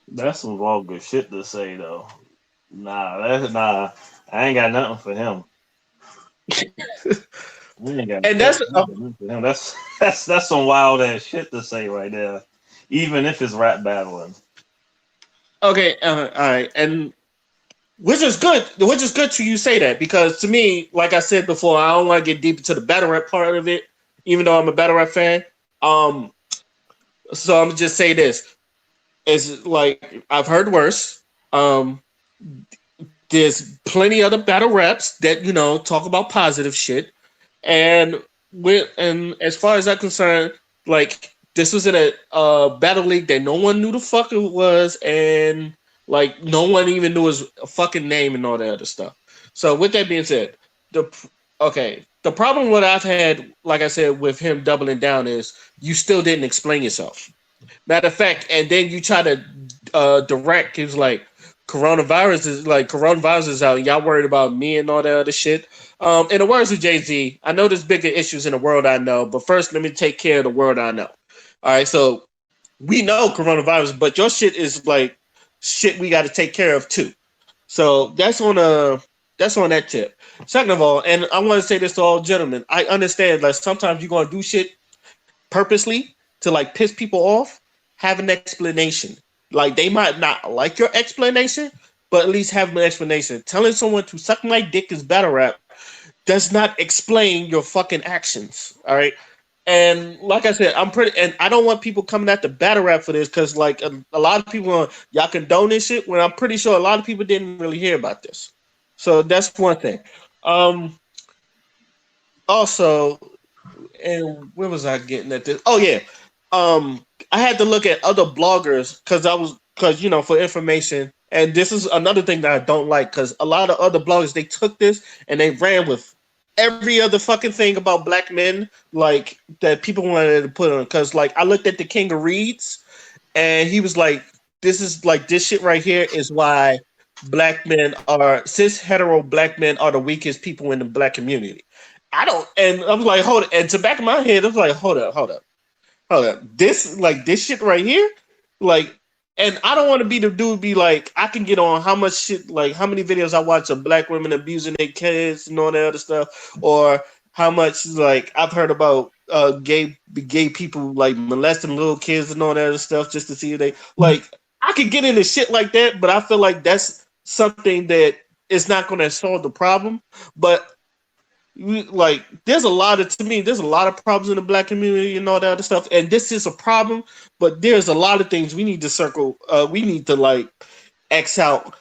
That's some vulgar shit to say though. Nah. I ain't got nothing for him. We ain't got And that's nothing for him. That's some wild ass shit to say right there. Even if it's rap battling. okay. All right, and which is good. Which is good to you say that because to me, like I said before, I don't want to get deep into the battle rap part of it, even though I'm a battle rap fan. Um, so I'm gonna just say this: it's like I've heard worse. Um, there's plenty other battle raps that talk about positive shit, and as far as I'm concerned, like this was in a battle league that no one knew the fuck it was, and like no one even knew his fucking name and all that other stuff. So with that being said, the the problem what I've had, like I said, with him doubling down is you still didn't explain yourself. Matter of fact, and then you try to direct. It's like coronavirus is out. Y'all worried about me and all that other shit. In the words of Jay Z, I know there's bigger issues in the world I know, but first let me take care of the world I know. All right, so we know coronavirus, but your shit is like shit we got to take care of too. So that's on that tip. Second of all, and I want to say this to all gentlemen, I understand like sometimes you're gonna do shit purposely to like piss people off. Have an explanation. Like they might not like your explanation, but at least have an explanation. Telling someone to suck my dick is battle rap does not explain your fucking actions. All right. And like I said, I'm pretty, and I don't want people coming at the battle rap for this because, like, a lot of people, y'all condone this shit. When I'm pretty sure a lot of people didn't really hear about this. So that's one thing. Um, Also, and where was I getting at this? Oh yeah, I had to look at other bloggers because for information. And this is another thing that I don't like because a lot of other bloggers they took this and they ran with every other fucking thing about black men like that people wanted to put on. Because like I looked at the King of Reeds and he was like, "This is like this shit right here is why black men are cis hetero black men are the weakest people in the black community." I don't, and I was like, hold it. And to back of my head, I was like, hold up. This shit right here, like, and I don't want to be the dude be like, I can get on how much shit, like, how many videos I watch of black women abusing their kids and all that other stuff, or how much, like, I've heard about gay people, like, molesting little kids and all that other stuff just to see if they, like, I could get into shit like that, but I feel like that's something that is not going to solve the problem. But like there's a lot of to me there's a lot of problems in the black community and all that other stuff, and this is a problem, but there's a lot of things we need to we need to like x out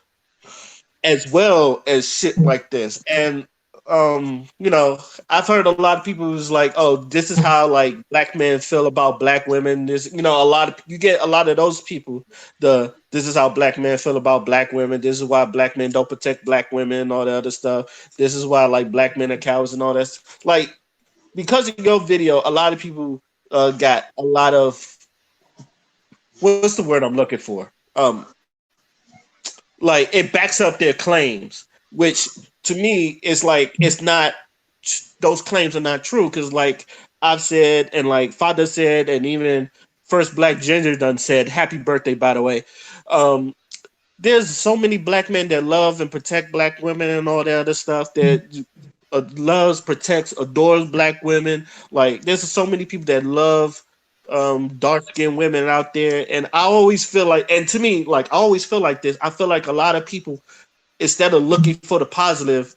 as well as shit like this. And I've heard a lot of people who's like, oh, this is how like black men feel about black women. This, a lot of you get a lot of those people. This is how black men feel about black women. This is why black men don't protect black women and all that other stuff. This is why like black men are cowards and all that. Like because of your video, a lot of people got a lot of what's the word I'm looking for? Like it backs up their claims, which to me is like it's not those claims are not true because like I've said and like Father said and even First Black Ginger done said happy birthday by the way. Um, there's so many black men that love and protect black women and all that other stuff that loves, protects, adores black women. Like there's so many people that love dark skinned women out there, and I always feel like, and to me, like I always feel like this. I feel like a lot of people, instead of looking for the positive,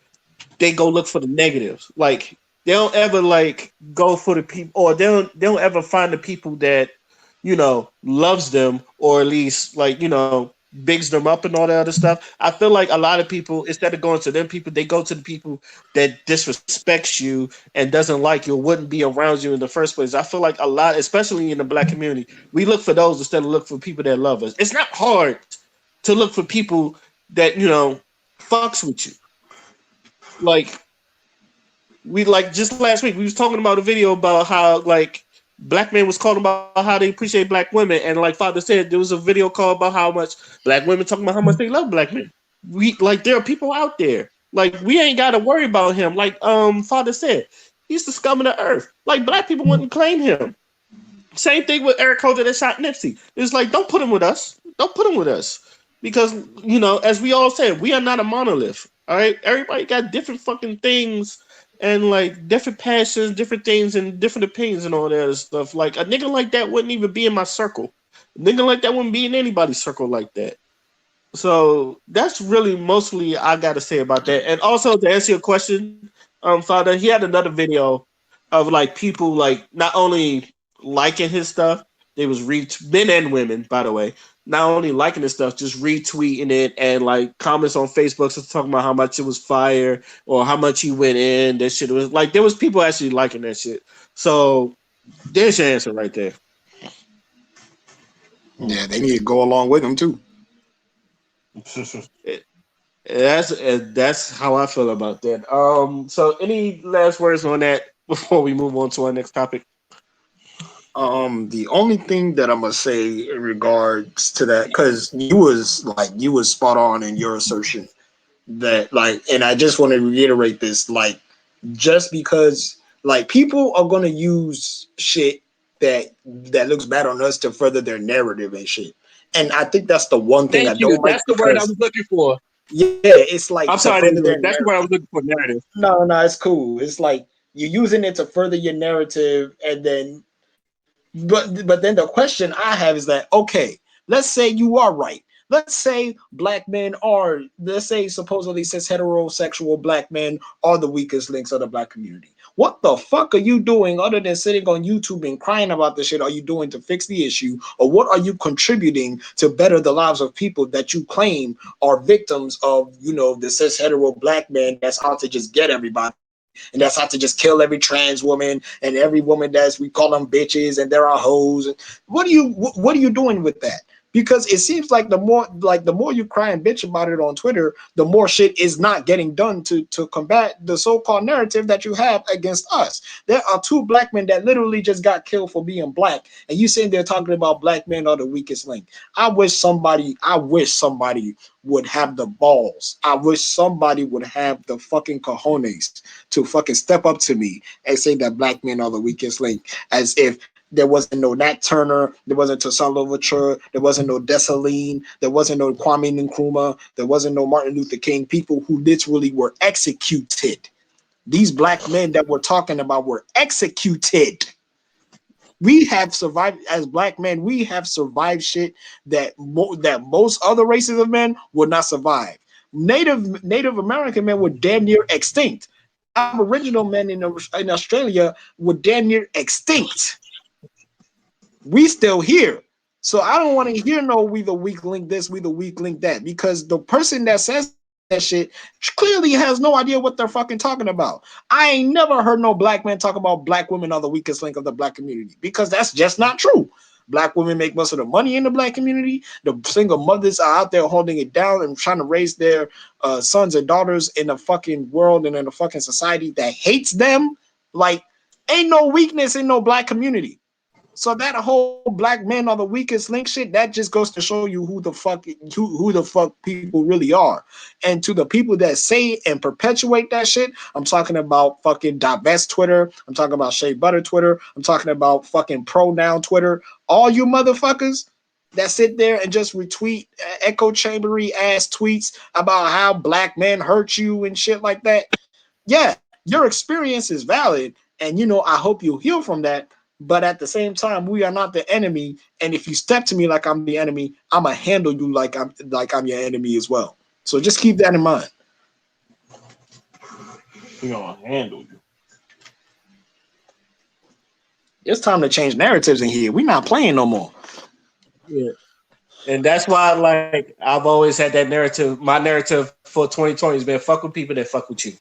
they go look for the negatives. Like they don't ever like go for the people, or they don't ever find the people that loves them, or at least like bigs them up and all that other stuff. I feel like a lot of people, instead of going to them people, they go to the people that disrespects you and doesn't like you or wouldn't be around you in the first place. I feel like a lot, especially in the black community, we look for those instead of look for people that love us. It's not hard to look for people that fucks with you. Like we like just last week we was talking about a video about how like black men was calling about how they appreciate black women, and like Father said, there was a video called about how much black women talking about how much they love black men. We like there are people out there. Like we ain't gotta worry about him. Like Father said, he's the scum of the earth. Like black people wouldn't claim him. Same thing with Eric Holder that shot Nipsey. It's like don't put him with us. Don't put him with us. Because as we all said, we are not a monolith. All right. Everybody got different fucking things and like different passions, different things, and different opinions and all that other stuff. Like a nigga like that wouldn't even be in my circle. A nigga like that wouldn't be in anybody's circle like that. So that's really mostly I gotta say about that. And also to answer your question, Father, he had another video of like people like not only liking his stuff, they was men and women, by the way. not only liking this stuff, just retweeting it and like comments on Facebook so talking about how much it was fire or how much he went in. That shit was like there was people actually liking that shit. So there's your answer right there. Yeah, they need to go along with him too. That's how I feel about that. So any last words on that before we move on to our next topic? The only thing that I'm gonna say in regards to that, because you was spot on in your assertion that like, and I just want to reiterate this, like, just because like people are gonna use shit that looks bad on us to further their narrative and shit. And I think that's the one thing Thank I you. don't like That's the word I because was looking for. yeah, it's like I'm to sorry to further their interrupt. That's the word I narrative. was looking for. Narrative. No, no, it's cool. It's like you're using it to further your narrative, and then but then the question I have is that okay, let's say you are right. Let's say black men are, let's say supposedly cis heterosexual black men are the weakest links of the black community. What the fuck are you doing other than sitting on YouTube and crying about this shit? Are you doing to fix the issue, or what are you contributing to better the lives of people that you claim are victims of, the cis hetero black man that's out to just get everybody and that's out to just kill every trans woman and every woman that's, we call them bitches and there are hoes. What are you doing with that? Because it seems like the more you cry and bitch about it on Twitter, the more shit is not getting done to combat the so-called narrative that you have against us. There are two black men that literally just got killed for being black, and you sitting there talking about black men are the weakest link. I wish somebody would have the balls. I wish somebody would have the fucking cojones to fucking step up to me and say that black men are the weakest link, as if there wasn't no Nat Turner, there wasn't Toussaint Louverture, there wasn't no Dessalines, there wasn't no Kwame Nkrumah, there wasn't no Martin Luther King, people who literally were executed. These black men that we're talking about were executed. We have survived as black men. We have survived shit that most other races of men would not survive. Native American men were damn near extinct. Aboriginal men in Australia were damn near extinct. We still here. So I don't want to hear no we the weak link this, we the weak link that, because the person that says that shit clearly has no idea what they're fucking talking about. I ain't never heard no black man talk about black women are the weakest link of the black community, because that's just not true. Black women make most of the money in the black community. The single mothers are out there holding it down and trying to raise their sons and daughters in a fucking world and in a fucking society that hates them. Like, ain't no weakness in no black community. So that whole black men are the weakest link shit, that just goes to show you who the fuck people really are. And to the people that say and perpetuate that shit, I'm talking about fucking divest Twitter. I'm talking about Shea Butter Twitter. I'm talking about fucking pronoun Twitter. All you motherfuckers that sit there and just retweet echo chambery ass tweets about how black men hurt you and shit like that. Yeah, your experience is valid, and I hope you heal from that. But at the same time, we are not the enemy. And if you step to me like I'm the enemy, I'ma handle you like I'm your enemy as well. So just keep that in mind. We gonna handle you. It's time to change narratives in here. We're not playing no more. Yeah. And that's why, like, I've always had that narrative. My narrative for 2020 has been fuck with people that fuck with you.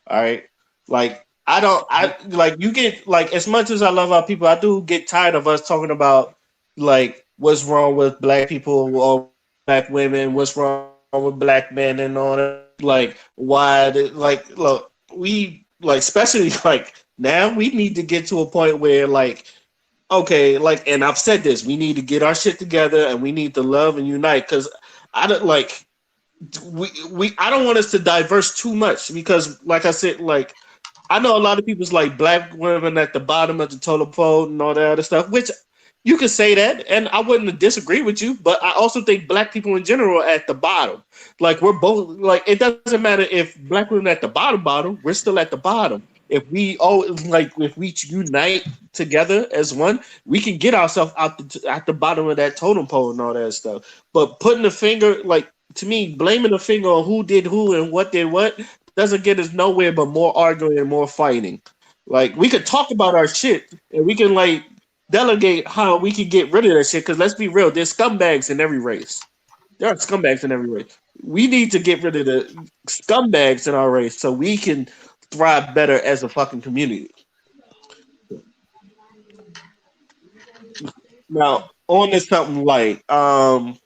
All right. Like, I like you get like as much as I love our people, I do get tired of us talking about like what's wrong with black people or black women, what's wrong with black men and all that. Like, why? Like, look, we like especially like now we need to get to a point where like okay, like, and I've said this, we need to get our shit together and we need to love and unite because I don't like we I don't want us to diverse too much because, like I said, like I know a lot of people's like black women at the bottom of the totem pole and all that other stuff, which you could say that, and I wouldn't disagree with you, but I also think black people in general are at the bottom. Like we're both like it doesn't matter if black women at the bottom, we're still at the bottom. If we all like if we unite together as one, we can get ourselves at the bottom of that totem pole and all that stuff. But putting the finger like to me, blaming the finger on who did who and what did what doesn't get us nowhere but more arguing and more fighting. Like we could talk about our shit and we can like delegate how we can get rid of that shit. Because let's be real, there's scumbags in every race. There are scumbags in every race. We need to get rid of the scumbags in our race so we can thrive better as a fucking community. Now, on this something like I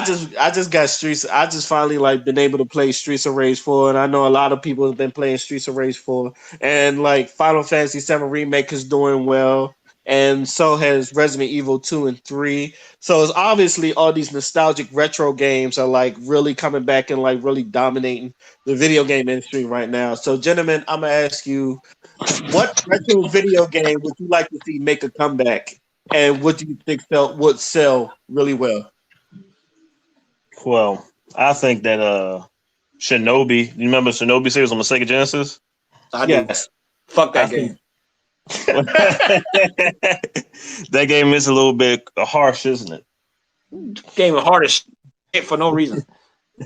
just got Streets. I just finally like been able to play Streets of Rage 4, and I know a lot of people have been playing Streets of Rage 4, and like Final Fantasy 7 Remake is doing well, and so has Resident Evil 2 and 3. So it's obviously all these nostalgic retro games are like really coming back and like really dominating the video game industry right now. So, gentlemen, I'm gonna ask you, what retro video game would you like to see make a comeback, and what do you think would sell really well? Well, I think that Shinobi. You remember Shinobi series on the Sega Genesis? I do. Yes. Fuck I that think game. that game is a little bit harsh, isn't it? Game of hard as shit for no reason.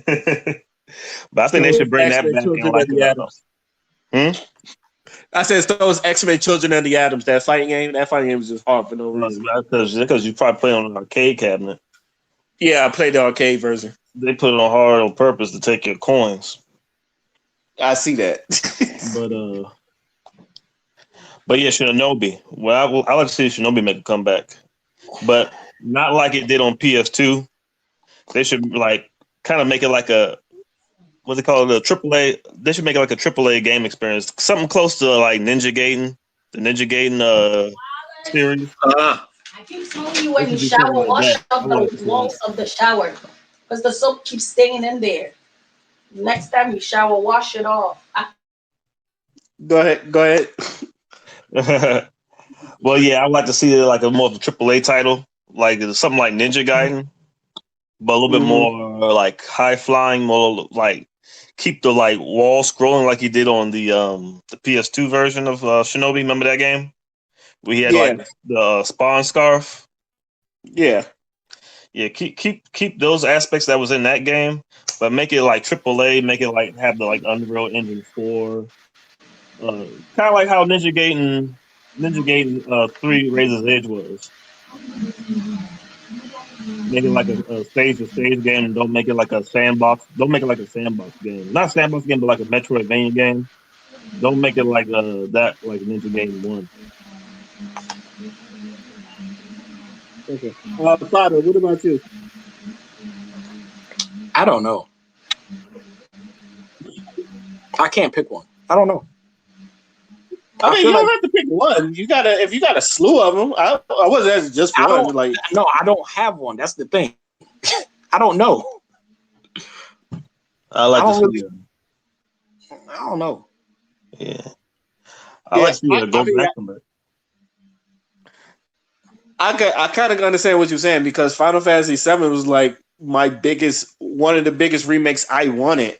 But I think they should bring that X-Men back in Children like of the Adams. hmm? I said it's those X-Men Children of the Adams. That fighting game. That fighting game was just hard for no reason. Because you probably play on an arcade cabinet. Yeah, I played the arcade version. They put it on hard on purpose to take your coins. I see that. But but yeah, Shinobi. Well, I like to see Shinobi make a comeback, but not like it did on PS2. They should like kind of make it like a what's it called, a AAA. They should make it like a AAA game experience, something close to like Ninja Gaiden, the Ninja Gaiden series. I keep telling you They when you should do something shower, like wash that. up I would like to the see that. walls of the shower because the soap keeps staying in there. Next time you shower, wash it off. Go ahead. Go ahead. Well, yeah, I'd like to see like a more of a AAA title, like something like Ninja Gaiden, but a little bit Mhm. more like high flying, more like keep the like wall scrolling like he did on the PS2 version of Shinobi. Remember that game? We had Yeah. like the spawn scarf. Yeah. Yeah, keep those aspects that was in that game, but make it like AAA. Make it like have the like Unreal Engine 4, kind of like how Ninja Gaiden 3 Razor's Edge was. Make it like a stage to stage game, and don't make it like a sandbox. Don't make it like a sandbox game. Not a sandbox game, but like a Metroidvania game. Don't make it like that like Ninja Gaiden 1. Okay. Father, what about you? I don't know. I can't pick one. I don't know. I mean, feel you don't like have to pick one. You gotta if you got a slew of them. I wasn't asking just I one. don't. Like, No, I don't have one. That's the thing. I don't know. I like I to don't see really. I don't know. yeah. I like yeah, to see a I go mean, back from it. I kind of understand what you're saying because Final Fantasy VII was like one of the biggest remakes I wanted,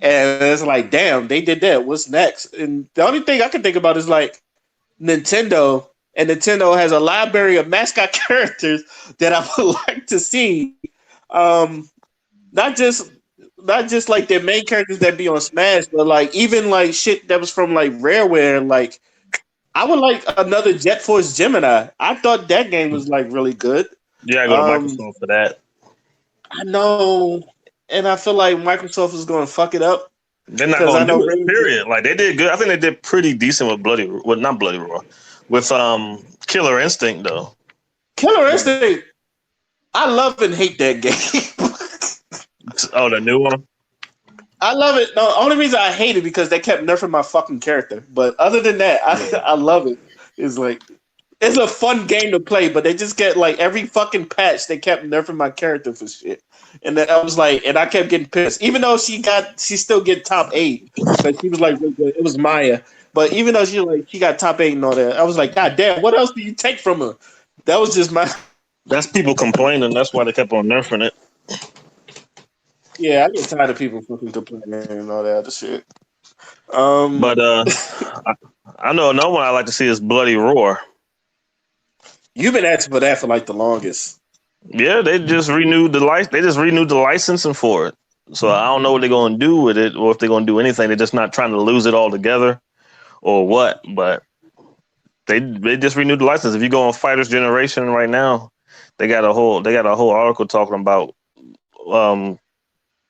and it's like, damn, they did that. What's next? And the only thing I can think about is like Nintendo, and Nintendo has a library of mascot characters that I would like to see. Um, not just not just like their main characters that be on Smash, but like even like shit that was from like Rareware. Like I would like another Jet Force Gemini. I thought that game was like really good. Yeah, I go to Um, Microsoft for that. I know, and I feel like Microsoft is going to fuck it up They're not because I gonna know do it. Period. Like they did good. I think they did pretty decent with not Bloody Roar, with Killer Instinct though. Killer Instinct. I love and hate that game. Oh, the new one. I love it. No, the only reason I hate it because they kept nerfing my fucking character. But other than that, Yeah. I love it. It's like it's a fun game to play, but they just get like every fucking patch they kept nerfing my character for shit. And then I was like, and I kept getting pissed. Even though she still get top 8 because she was like really good. It was Maya, but even though she got top 8 and all that, I was like, God damn, what else do you take from her? That was just my That's people complaining. That's why they kept on nerfing it. yeah. I get tired of people fucking complaining and all that other shit. Um, But I know another one I like to see is Bloody Roar. you've been asking for that for like the longest. Yeah, they just renewed the licensing for it. So I don't know what they're gonna do with it, or if they're gonna do anything. They're just not trying to lose it altogether, or what. But They just renewed the license. If you go on Fighters Generation right now, they got a whole article talking about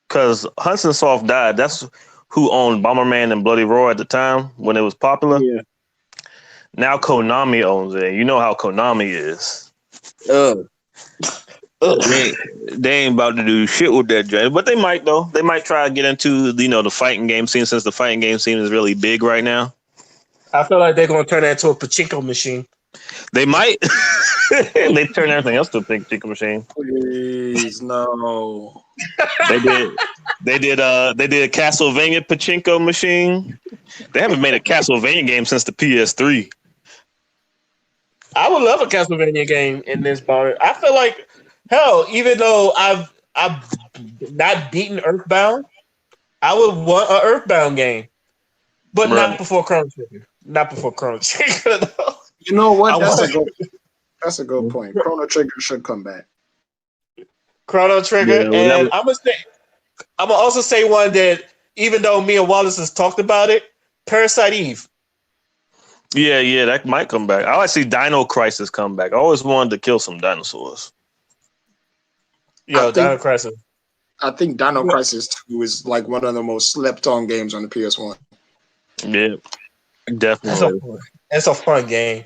because Hudson Soft died. That's who owned Bomberman and Bloody Roar at the time when it was popular. Yeah. Now Konami owns it. You know how Konami is. Oh. They they ain't about to do shit with that joint, but they might though. They might try to get into the fighting game scene since the fighting game scene is really big right now. I feel like they're gonna turn that into a pachinko machine. They might. They turn everything else to a big chicken machine. Please, no. They did. They did a Castlevania pachinko machine. They haven't made a Castlevania game since the PS3. I would love a Castlevania game in this bar. I feel like hell, even though I've not beaten Earthbound, I would want an Earthbound game, but Right. not before Chrono Trigger. Not before Chrono Trigger. Though. You know what? I That's a good point. Chrono Trigger should come back. Chrono Trigger, Yeah, well, and I'm gonna also say one that even though me and Wallace has talked about it, Parasite Eve. yeah, that might come back. I like to see Dino Crisis come back. I always wanted to kill some dinosaurs. Yo, I think- Dino Crisis. I think Dino Crisis 2 is like one of the most slept on games on the PS1. Yeah, definitely. It's a fun game.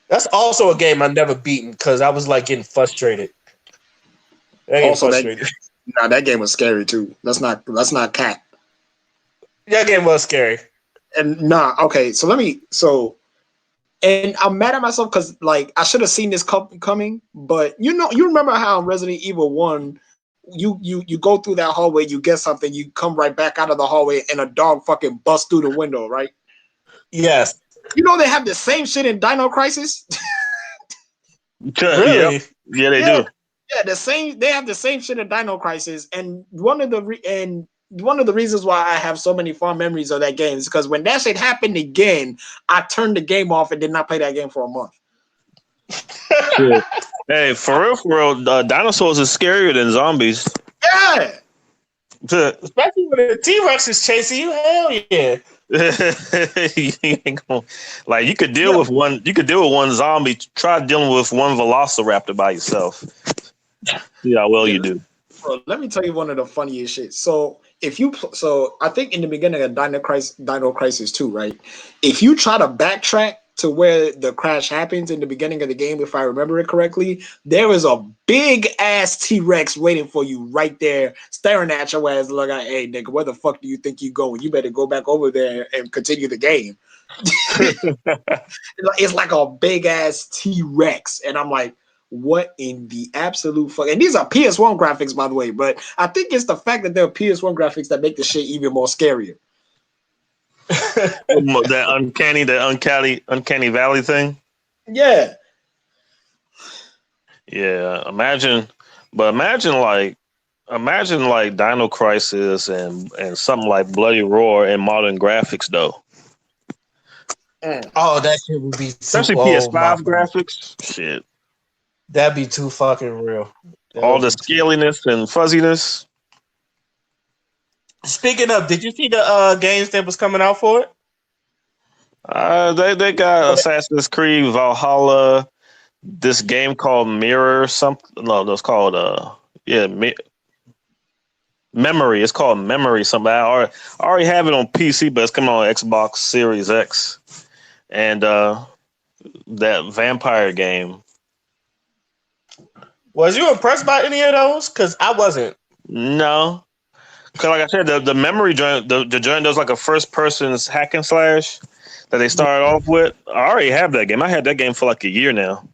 That's also a game I never beaten because I was like getting frustrated. Also, that game was scary too. That's not cat. That game was scary. And okay. And I'm mad at myself because like I should have seen this coming. But you remember how in Resident Evil 1, you go through that hallway, you get something, you come right back out of the hallway, and a dog fucking busts through the window, right? Yes. They have the same shit in Dino Crisis. Really? Yeah, they do. Yeah, they have the same shit in Dino Crisis, and one of the reasons why I have so many fond memories of that game is because when that shit happened again, I turned the game off and did not play that game for a month. Hey, for real, dinosaurs is scarier than zombies. Yeah. Especially when the T-Rex is chasing you. Hell yeah. Like you could deal with one. You could deal with one zombie. Try dealing with one velociraptor by yourself. See how well you do. Bro, let me tell you one of the funniest shit. So I think in the beginning of Dino Crisis 2, right? If you try to backtrack to where the crash happens in the beginning of the game, if I remember it correctly, there is a big ass T-Rex waiting for you right there, staring at your ass, like, hey nigga, where the fuck do you think you going? You better go back over there and continue the game. It's like a big ass T-Rex, and I'm like, what in the absolute fuck? And these are PS1 graphics, by the way, but I think it's the fact that they're PS1 graphics that make the shit even more scarier. that uncanny valley thing. Yeah. Yeah, imagine like Dino Crisis and something like Bloody Roar and modern graphics though. Oh, that shit would be Especially PS5 graphics. Shit. That'd be too fucking real. All the scaliness and fuzziness. Speaking of, did you see the games that was coming out for it? They got Assassin's Creed Valhalla. This game called Mirror something. No, it's called Memory. It's called Memory. Something. I already have it on PC, but it's coming on Xbox Series X. And that vampire game. Was you impressed by any of those? Because I wasn't. No. Because like I said, the Memory joint, the joint does like a first person hack and slash that they started off with. I already have that game. I had that game for like a year now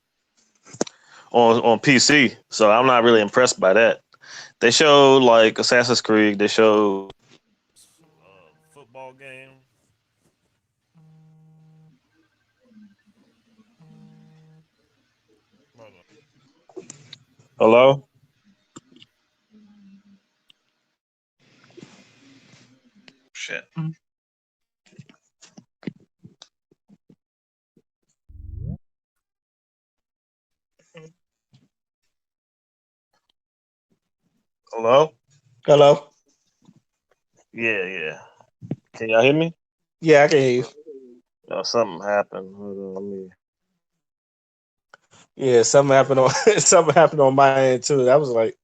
on PC. So I'm not really impressed by that. They showed like Assassin's Creed. They showed football game. Hello? Shit. Hello? Hello? Yeah. Can y'all hear me? Yeah, I can hear you. Something happened. Hold on, let me. Yeah, something happened on something happened on my end too. That was like,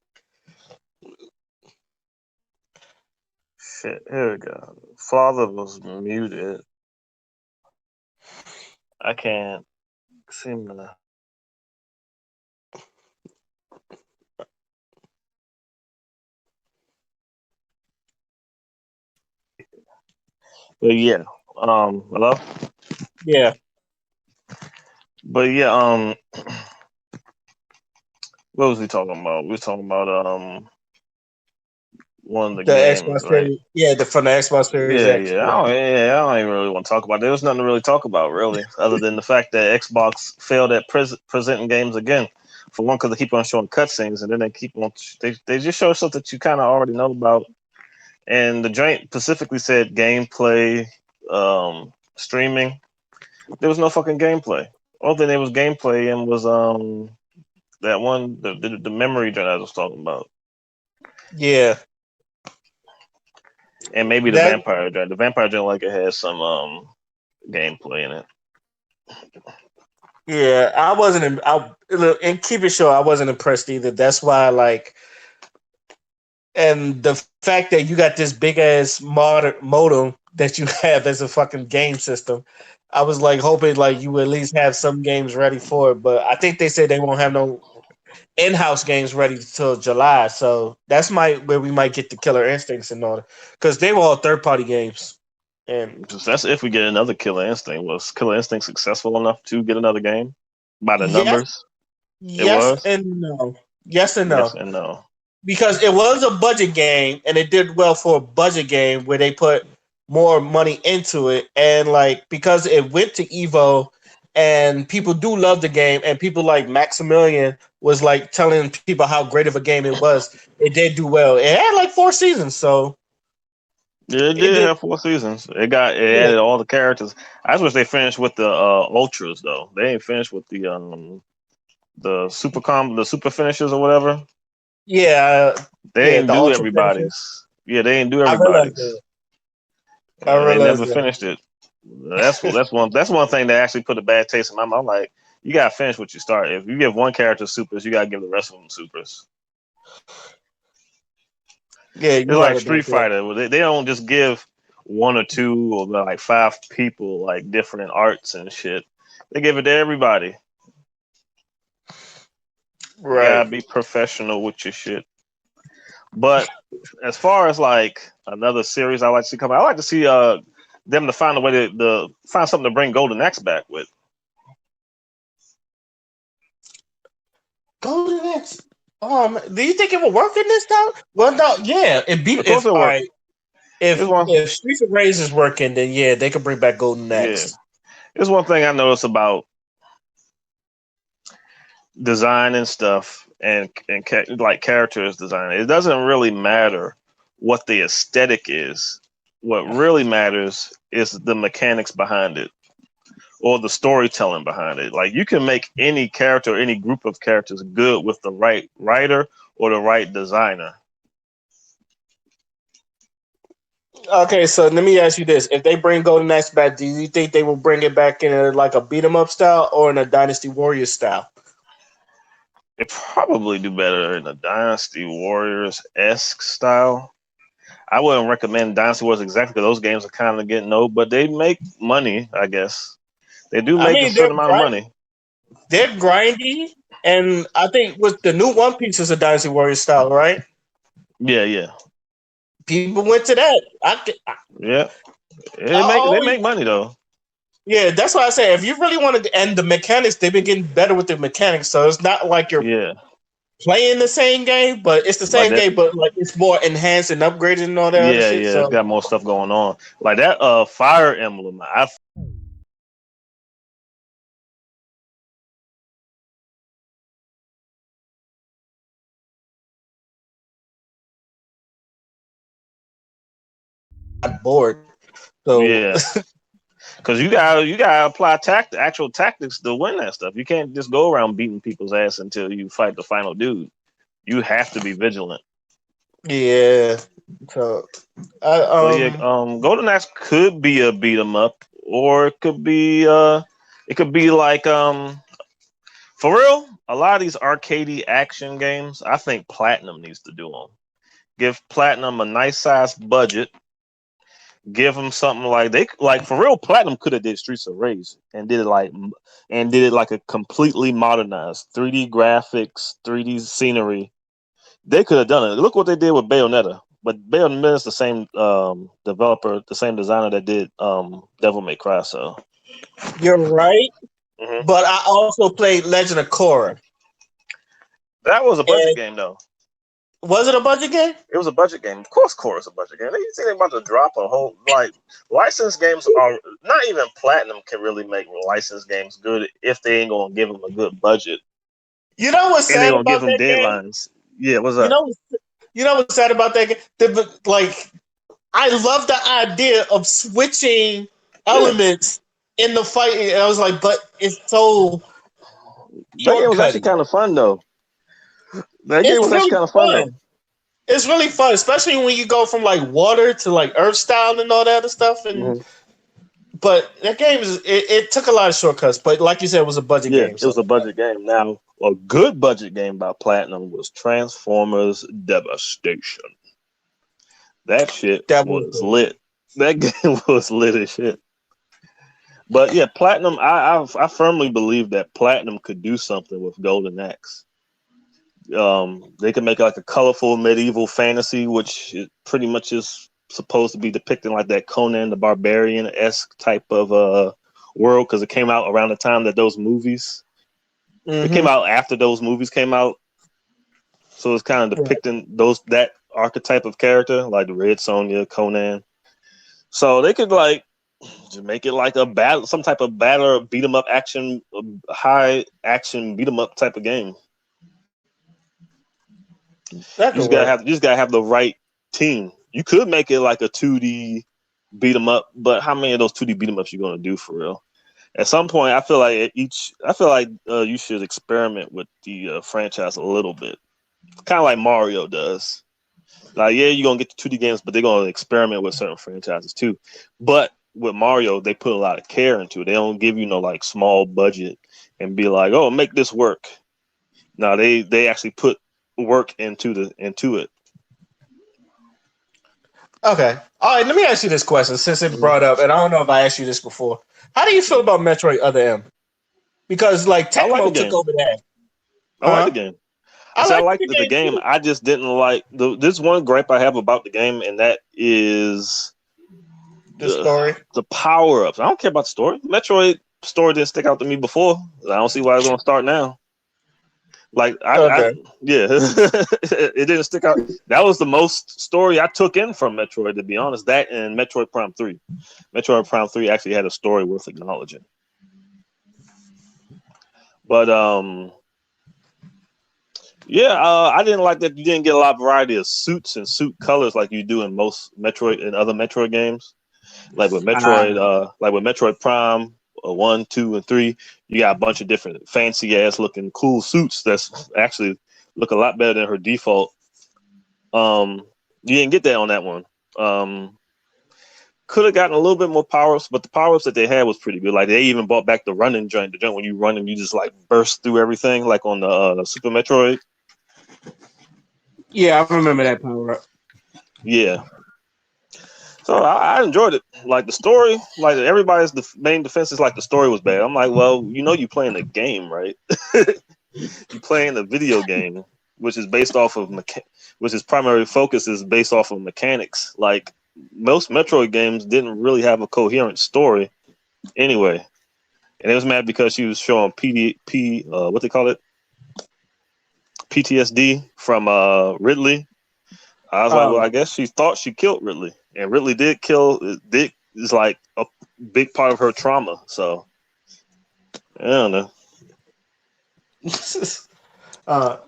Shit, here we go. Father was muted. I can't seem to. But yeah, hello. yeah, But yeah, what was we talking about? We were talking about one of the the games, Xbox right? Series, yeah, from the Xbox Series Yeah, X. yeah. Yeah, I don't even really want to talk about it. There was nothing to really talk about, really, other than the fact that Xbox failed at presenting games again. For one, because they keep on showing cutscenes, and then they keep on they just show stuff that you kind of already know about. And the joint specifically said gameplay, streaming. There was no fucking gameplay. All thing there was gameplay and was that one the memory joint I was talking about, yeah. and maybe the That vampire joint. The vampire joint like it has some gameplay in it. yeah, I wasn't. I look, and keep it short. I wasn't impressed either. That's why, like, and the fact that you got this big ass modem that you have as a fucking game system, I was like hoping like you would at least have some games ready for it. But I think they said they won't have no in-house games ready till July. So that's where we might get the Killer Instincts in order because they were all third-party games. And That's if we get another Killer Instinct. Was Killer Instinct successful enough to get another game by the yes, numbers? It yes, was. and no, yes and Yes no. and no. Because it was a budget game and it did well for a budget game where they put more money into it and like because it went to Evo and people do love the game and people like Maximilian was like telling people how great of a game it was. It did do well. It had like 4 seasons, so Yeah, it it did did. have 4 seasons. It Yeah, added all the characters. I just wish they finished with the ultras though. They ain't finished with the super finishes or whatever. yeah, They yeah. ain't The do ultra finisher. everybody's. Yeah, they ain't do I realized everybody's. that. I They realized never that. finished it. That's one thing that actually put a bad taste in my mouth. I'm like, you gotta finish what you start. If you give one character supers, you gotta give the rest of them supers. Yeah, It's you right like about Street that. Fighter. Where they don't just give one or two or like five people like different arts and shit. They give it to everybody. You Right. gotta be professional with your shit. But as far as like another series I like to see come out, I like to see them to find a way to find something to bring Golden Axe back with. Golden Axe. Do you think it will work in this town? Well, no. Yeah, it be Of course if it all work. right. It's one If Streets of Rage is working, then yeah, they could bring back Golden yeah. Axe. It's one thing I notice about design and stuff and like characters design. It doesn't really matter what the aesthetic is. What really matters is the mechanics behind it or the storytelling behind it. Like you can make any character or any group of characters good with the right writer or the right designer. Okay, so let me ask you this: if they bring Golden Axe back, do you think they will bring it back in like a beat 'em up style or in a Dynasty Warriors style? It probably do better in a Dynasty Warriors esque style. I wouldn't recommend Dynasty Warriors exactly because those games are kind of getting old, but they make money, I guess. They do I make a mean, certain amount of money. they're grindy, and I think with the new One Piece is a Dynasty Warriors style, right? Yeah, yeah, People went to that. yeah. I They always make money though. Yeah, that's why I say if you really wanted to, and the mechanics, they've been getting better with the mechanics. So it's not like you're Yeah, playing the same game, but it's the like same that. game, but like it's more enhanced and upgraded and all that other Yeah, shit. yeah. It's So got more stuff going on. Like that. Fire Emblem. I I'm bored. So yeah. Because you gotta apply actual tactics to win that stuff. You can't just go around beating people's ass until you fight the final dude. You have to be vigilant. yeah, so I But yeah, Golden Axe could be a beat 'em up or it could be like for real. A lot of these arcadey action games, I think Platinum needs to do them. Give Platinum a nice sized budget. Give them something like they like for real. Platinum could have did Streets of Rage and did it like a completely modernized 3D graphics, 3D scenery. They could have done it. Look what they did with Bayonetta. But Bayonetta is the same developer, the same designer that did Devil May Cry. So You're right, mhm. but I also played Legend of Korra. That was a budget And game, though. was it a budget game? It was a budget game. Of course, Core is a budget game. They think they're about to drop a whole like licensed games are not even Platinum can really make licensed games good if they ain't gonna give them a good budget You know what's and they sad gonna give about them that game? deadlines. Yeah, what's You up? know, you know what's sad about that game? Like, I love the idea of switching Yeah, elements in the fight. And I was like, but it's so that game was actually shortcutting. kind of fun though. That game It's was actually really kind of fun though. fun. It's really fun, especially when you go from like water to like earth style and all that other stuff. And Mhm. but that game it took a lot of shortcuts. But like you said, it was a budget Yeah, game. it was So a budget game. Now, a good budget game by Platinum was Transformers Devastation. That shit that was was lit. That game was lit as shit. But yeah, Platinum. I firmly believe that Platinum could do something with Golden Axe. They could make like a colorful medieval fantasy, which it pretty much is supposed to be depicting like that Conan the Barbarian esque type of world because it came out around the time that those movies. It came out after those movies came out, so it's kind of depicting that archetype of character, like the Red Sonja, Conan. So they could like just make it like a battle, some type of battle, beat 'em up action, high action beat 'em up type of game. You just gotta have the right team. You could make it like a 2D beat 'em up, but how many of those 2D beat 'em ups you gonna do for real? At some point, I feel like you should experiment with the franchise a little bit, kind of like Mario does. Like, yeah, you're gonna get the 2D games, but they're gonna experiment with certain franchises too. But with Mario, they put a lot of care into it. They don't give you no like small budget and be like, "Oh, make this work." No, they actually put work into it. Okay. All right. Let me ask you this question since it brought up, and I don't know if I asked you this before. How do you feel about Metroid Other M? Because like I like the Tecmo took game. over that. I like the game. I like the game. Too. I just didn't like this one gripe I have about the game, and that is The story. the power ups. I don't care about the story. Metroid story didn't stick out to me before. I don't see why it's gonna start now. Like yeah, it didn't stick out. That was the most story I took in from Metroid, to be honest. That and Metroid Prime 3. Metroid Prime 3 actually had a story worth acknowledging. But yeah, I didn't like that you didn't get a lot of variety of suits and suit colors like you do in most Metroid and other Metroid games. Like with Metroid Prime 1, 2, and 3, you got a bunch of different fancy ass looking cool suits that's actually look a lot better than her default. You didn't get that on that one. Could have gotten a little bit more power-ups, but the power-ups that they had was pretty good. Like they even brought back the running joint. The joint when you run and you just like burst through everything, like on the Super Metroid. Yeah, I remember that power up. Yeah. So I enjoyed it. Like the story, like everybody's main defense is like the story was bad. I'm like, well, you playing a game, right? You playing a video game, which is based off of which its primary focus is based off of mechanics. Like most Metroid games didn't really have a coherent story, anyway. And it was mad because she was showing what they call it, PTSD from Ridley. I was like, well, I guess she thought she killed Ridley, and Ridley did kill. Dick is like a big part of her trauma. So I don't know. But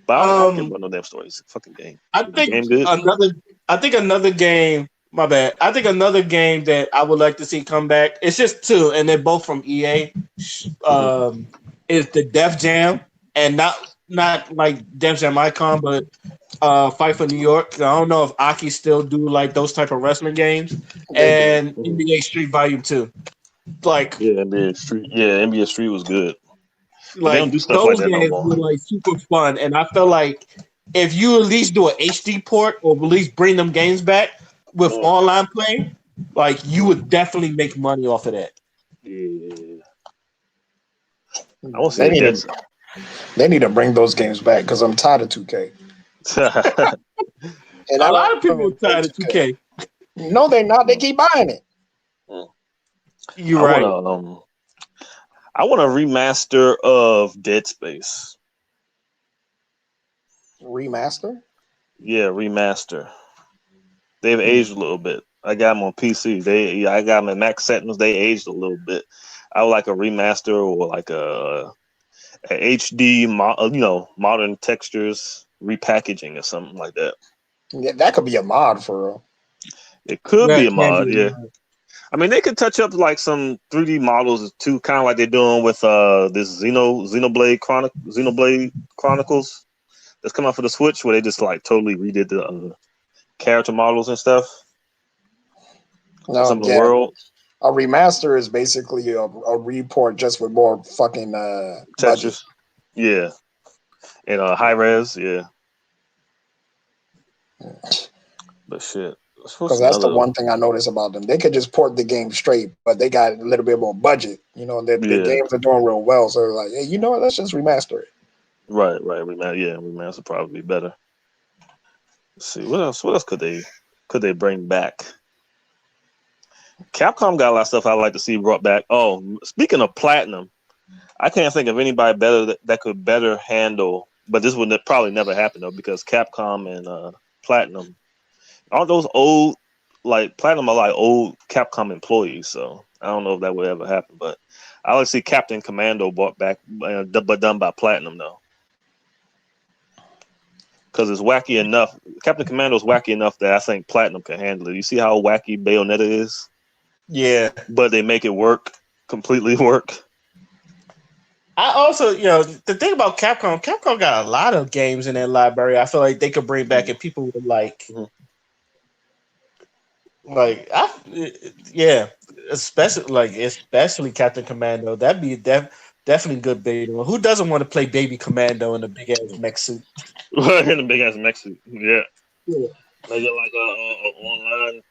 I don't care about no damn stories. It's a fucking game. I think another game. My bad. I think another game that I would like to see come back. It's just two, and they're both from EA. Is the Def Jam, and not not like Def Jam Icon, but Fight for New York. I don't know if Aki still do like those type of wrestling games, They do. and NBA Street Volume 2. Like Yeah, NBA Street. Yeah, NBA Street was good, but they don't like do stuff like those that no games more. were like super fun, and I feel like if you at least do an HD port or at least bring them games back with Mm, online play, like you would definitely make money off of that. yeah, I want to see They a need dead. to they need to bring those games back because I'm tired of 2K. And I A lot don't of people even are play tired of 2K. 2K. No, they're not. They keep buying it. You're I want right. to I want a remaster of Dead Space. Remaster? Yeah, remaster. They've aged a little bit. I got them on PC. I got them at max settings. They aged a little bit. I would like a remaster or like a HD, modern textures repackaging or something like that. Yeah, that could be a mod for real. It could Yeah, be it a can mod, be. yeah. I mean, they could touch up like some 3D models too, kind of like they're doing with this Xenoblade Chronicles that's come out for the Switch, where they just like totally redid the character models and stuff for No, some of the yeah. worlds, A remaster is basically a report just with more fucking budget. textures. Yeah, and high res, yeah. But shit, what's Because that's the another? one thing I notice about them. They could just port the game straight, but they got a little bit more budget. You know, the Yeah, games are doing real well. So they're like, hey, you know what? Let's just remaster it. right. Remaster would probably be better. Let's see what else. What else could they bring back? Capcom got a lot of stuff I'd like to see brought back. Oh, speaking of Platinum, I can't think of anybody better that could better handle. But this would probably never happen though, because Capcom and Platinum aren't those old, like Platinum are like old Capcom employees. So I don't know if that would ever happen. But I like to see Captain Commando brought back, but done by Platinum though, because it's wacky enough. Captain Commando is wacky enough that I think Platinum can handle it. You see how wacky Bayonetta is, Yeah. but they make it work, completely work. I also, the thing about Capcom got a lot of games in their library. I feel like they could bring back and people would Mhm. yeah, especially Captain Commando. That'd be definitely good baby. Who doesn't want to play Baby Commando in a big ass mech suit? In a big ass Mexican, yeah. Yeah. Make it like a online,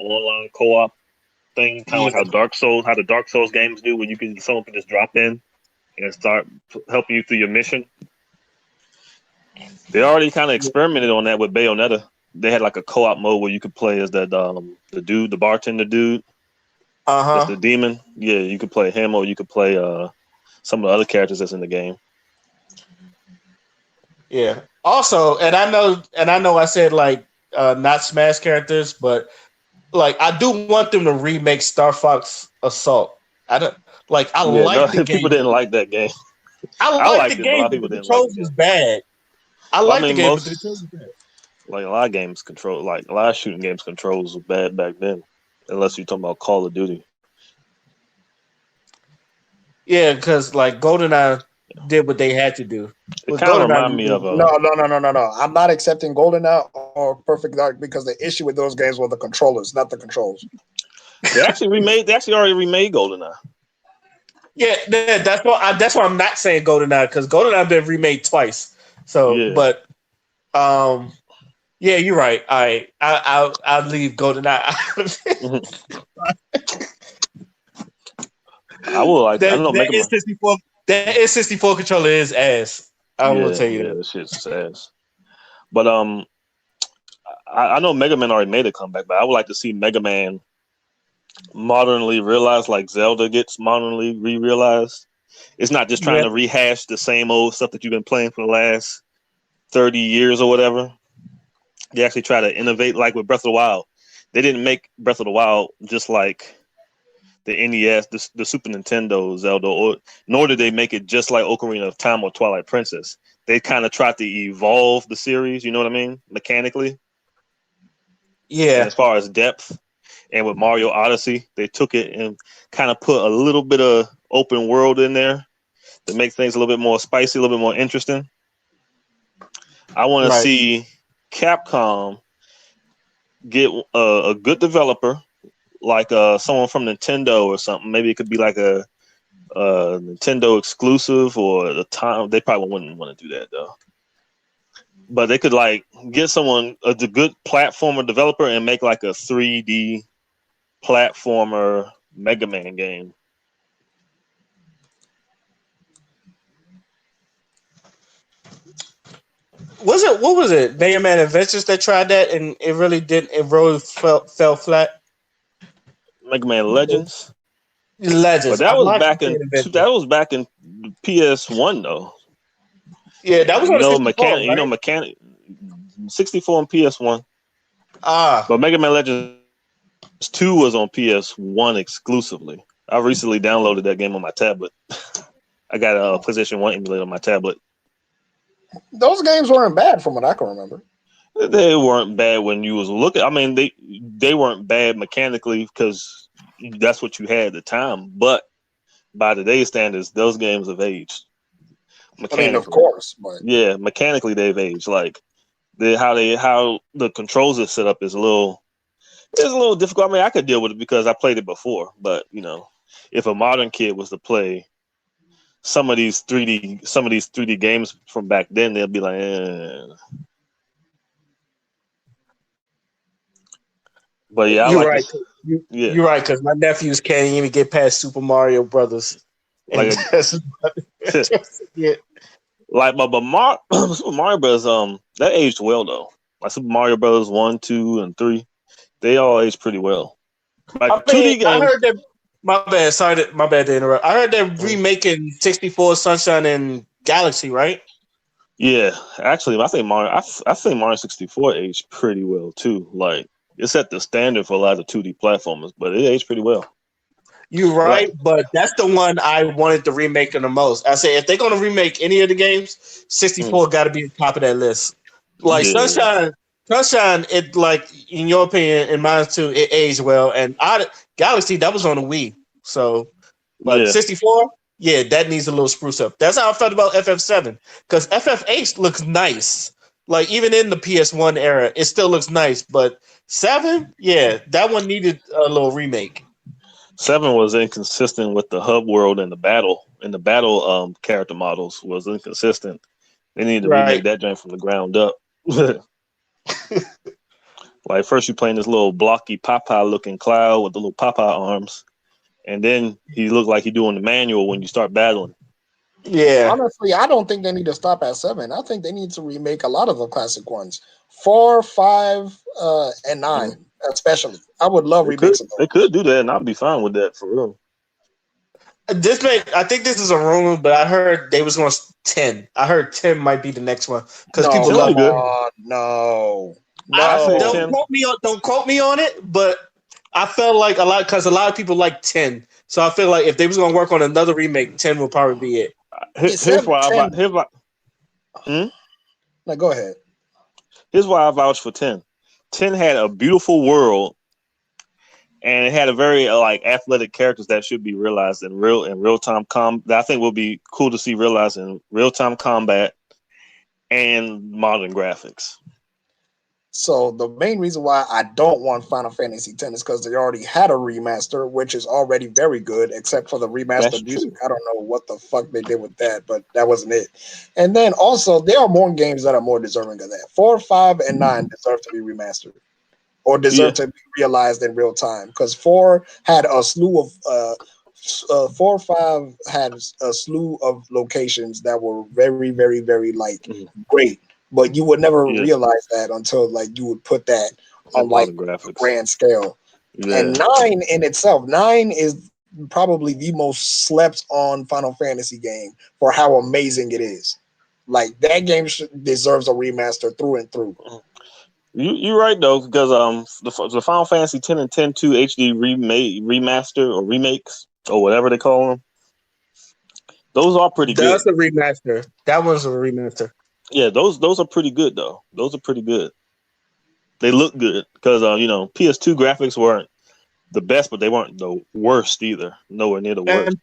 online co-op thing, kind of Yeah. like how the Dark Souls games do, where someone can just drop in and start helping you through your mission. They already kind of experimented on that with Bayonetta. They had like a co-op mode where you could play as the bartender dude, that's the Uh-huh. demon. Yeah, you could play him, or you could play some of the other characters that's in the game. Yeah. Also, and I know I said like not Smash characters, but like I do want them to remake Star Fox Assault. I don't like I Yeah, no, like the people game. didn't like that game. I I like the liked it, but a lot game, of but people the didn't like the controls was game. bad. I Well, I like the mean, game, but the controls was bad. like a lot of games control, like a lot of shooting games controls were bad back then, unless you're talking about Call of Duty. Yeah, because like GoldenEye did what they had to do. It With kind of GoldenEye, reminded me of No. I'm not accepting GoldenEye or Perfect Dark because the issue with those games were the controllers, not the controls. They actually already remade GoldenEye. that's why I'm not saying GoldenEye because GoldenEye been remade twice. So, Yeah. but yeah, you're right. I'll leave GoldenEye out of it. I would like. I That don't know. that Mega Man. N64 that N64 controller is ass. I will Yeah, tell you yeah, that. this shit's ass. But I know Mega Man already made a comeback, but I would like to see Mega Man modernly realized, like Zelda gets modernly re-realized. It's not just trying Yeah. to rehash the same old stuff that you've been playing for the last 30 years or whatever. They actually try to innovate, like with Breath of the Wild. They didn't make Breath of the Wild just like the NES, the Super Nintendo Zelda, nor did they make it just like Ocarina of Time or Twilight Princess. They kind of tried to evolve the series, you know what I mean, mechanically, and Yeah. as far as depth. And with Mario Odyssey, they took it and kind of put a little bit of open world in there to make things a little bit more spicy, a little bit more interesting. I want to Right. see Capcom get a good developer, like someone from Nintendo or something. Maybe it could be like a Nintendo exclusive or the time. They probably wouldn't want to do that though. But they could like get someone a good platformer developer and make like a 3D platformer Mega Man game. What was it? Mega Man Adventures that tried that and it really didn't. It really fell flat. Mega Man Legends, but Legends. I like Mega Man that Adventures. was back in PS1 though. Yeah, that was on the 64, right? mechanic 64 and PS1. Ah, But Mega Man Legends 2 was on PS1 exclusively. I recently downloaded that game on my tablet. I got a PlayStation 1 emulator on my tablet. Those games weren't bad from what I can remember. They weren't bad when you was looking. I mean, they weren't bad mechanically because that's what you had at the time. But by today's standards, those games have aged I mean, of mechanically. course, but Yeah, mechanically they've aged. Like how the controls are set up is a little difficult. I mean, I could deal with it because I played it before. But if a modern kid was to play some of these 3D games from back then, they'll be like, eh. But yeah, I you're like right. this. You're right because my nephews can't even get past Super Mario Brothers. And Like that's yeah. like, but Super Mario Bros. That aged well though. Like Super Mario Bros. 1, 2, and 3, they all aged pretty well. I Like mean, 2D I games. heard that. My bad. Sorry, my bad to interrupt. I heard they're remaking 64 Sunshine and Galaxy, right? Yeah, actually, I think Mario 64 aged pretty well too. Like it set the standard for a lot of 2D platformers, but it aged pretty well. You're Like, right, but that's the one I wanted to remake the most. I say if they're gonna remake any of the games, 64 got to be at the top of that list. Like yeah, Sunshine, it like in your opinion, in mine too, it aged well. And Galaxy that was on the Wii, so but yeah. 64, yeah, that needs a little spruce up. That's how I felt about FF7 because FF8 looks nice. Like even in the PS1 era, it still looks nice, but 7, yeah, that one needed a little remake. 7 was inconsistent with the hub world and the battle, character models was inconsistent. They needed to Right. remake that joint from the ground up. Like first you playing this little blocky Popeye looking Cloud with the little Popeye arms, and then he looked like he doing the manual when you start battling. Yeah. honestly, I don't think they need to stop at 7. I think they need to remake a lot of the classic ones, 4, 5, and 9, especially. I would love remakes of They those. could do that, and I'd be fine with that for real. I think this is a rumor, but I heard they was going to 10. I heard 10 might be the next one because No, people Ten would love be come 10. good. on, no, I say no. Don't 10. quote me on it, but I felt like a lot of people like 10. So I feel like if they was going to work on another remake, 10 would probably be it. Yeah, Here's 7, why 10. hmm? No, go ahead. Here's why I vouch for 10. 10 had a beautiful world, and it had a very like athletic characters that should be realized in real time that I think will be cool to see realized in real time combat and modern graphics. So the main reason why I don't want Final Fantasy X is because they already had a remaster, which is already very good, except for the That's remastered music. true. I don't know what the fuck they did with that, but that wasn't it. And then also, there are more games that are more deserving of that. 4, 5, and 9 deserve to be remastered or Yeah, deserve to be realized in real time. Because 4 had a slew of 4, 5 had a slew of locations that were very, very, very like great, but you would never yeah, realize that until like you would put that on and like modern a graphics. grand scale. Yeah, And 9 in itself, 9 is probably the most slept on Final Fantasy game for how amazing it is. Like that game deserves a remaster through and through. you're right though, because the Final Fantasy 10 and 10-2 HD remaster or remakes or whatever they call them, those are pretty good. That's a remaster. That was a remaster. Yeah, those are pretty good though. Those are pretty good. They look good because PS2 graphics weren't the best, but they weren't the worst either. Nowhere near the worst.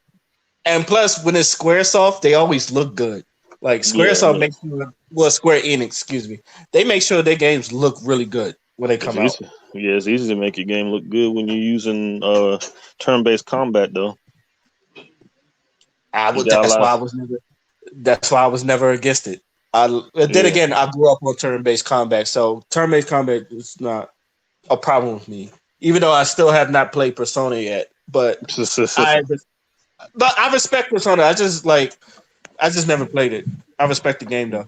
And plus, when it's SquareSoft, they always look good. Like Yeah, SquareSoft yeah. makes sure, well, Square Enix, excuse me, they make sure their games look really good when they It's come out. easy. Yeah, it's easy to make your game look good when you're using turn-based combat, though. I You would. got a That's lot. why I was never. That's why I was never against it. Then Yeah. again, I grew up on turn-based combat, so turn-based combat is not a problem with me. Even though I still have not played Persona yet, I but I respect Persona. I just never played it. I respect the game though.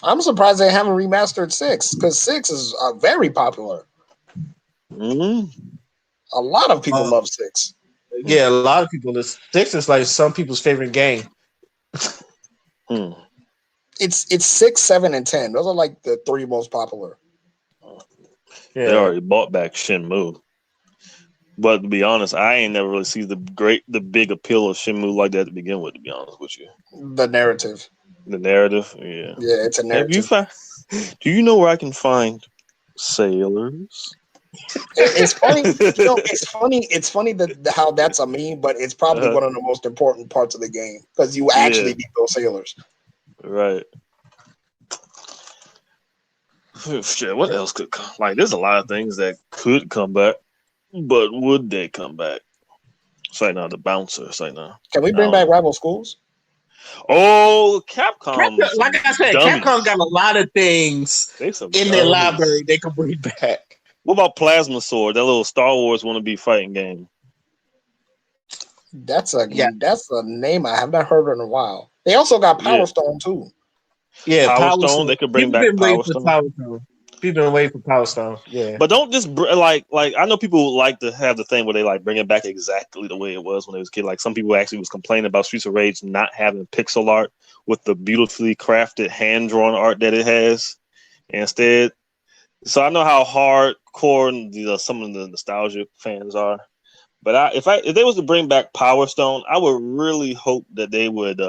I'm surprised they haven't remastered 6 because 6 is very popular. Mhm. A lot of people Uh, love 6. yeah, a lot of people. Six is like some people's favorite game. Hmm. It's 6, 7, and 10. Those are like the 3 most popular. They Yeah, already bought back Shenmue. But to be honest, I ain't never really seen the big appeal of Shenmue like that to begin with. To be honest with you, The narrative. the narrative, yeah. Yeah, it's a Have you narrative. found? Do you know where I can find sailors? It's funny, it's funny. It's funny that how that's a meme, but it's probably Uh-huh. one of the most important parts of the game because you Yeah, actually need those sailors. right. Shit, what else could come? Like, there's a lot of things that could come back, but would they come back? It's like now the bouncer. It's like now. Can we I bring don't back know. rival schools? Oh, Capcom, Capcom's like some I said, Capcom dummies. got a lot of things They some in their dummies. library they can bring back. What about Plasma Sword? That little Star Wars wannabe fighting game. That's Yeah, a name I have not heard in a while. They also got Yeah, Power Stone too. yeah, Power Power Stone. Stone. They could bring People back been waiting Power for Stone. Power Stone. People been waiting for Power Stone. Yeah. But don't just like I know people like to have the thing where they like bring it back exactly the way it was when they was a kid. Like some people actually was complaining about Streets of Rage not having pixel art with the beautifully crafted hand drawn art that it has instead. So I know how hardcore some of the nostalgia fans are. But if they was to bring back Power Stone, I would really hope that they would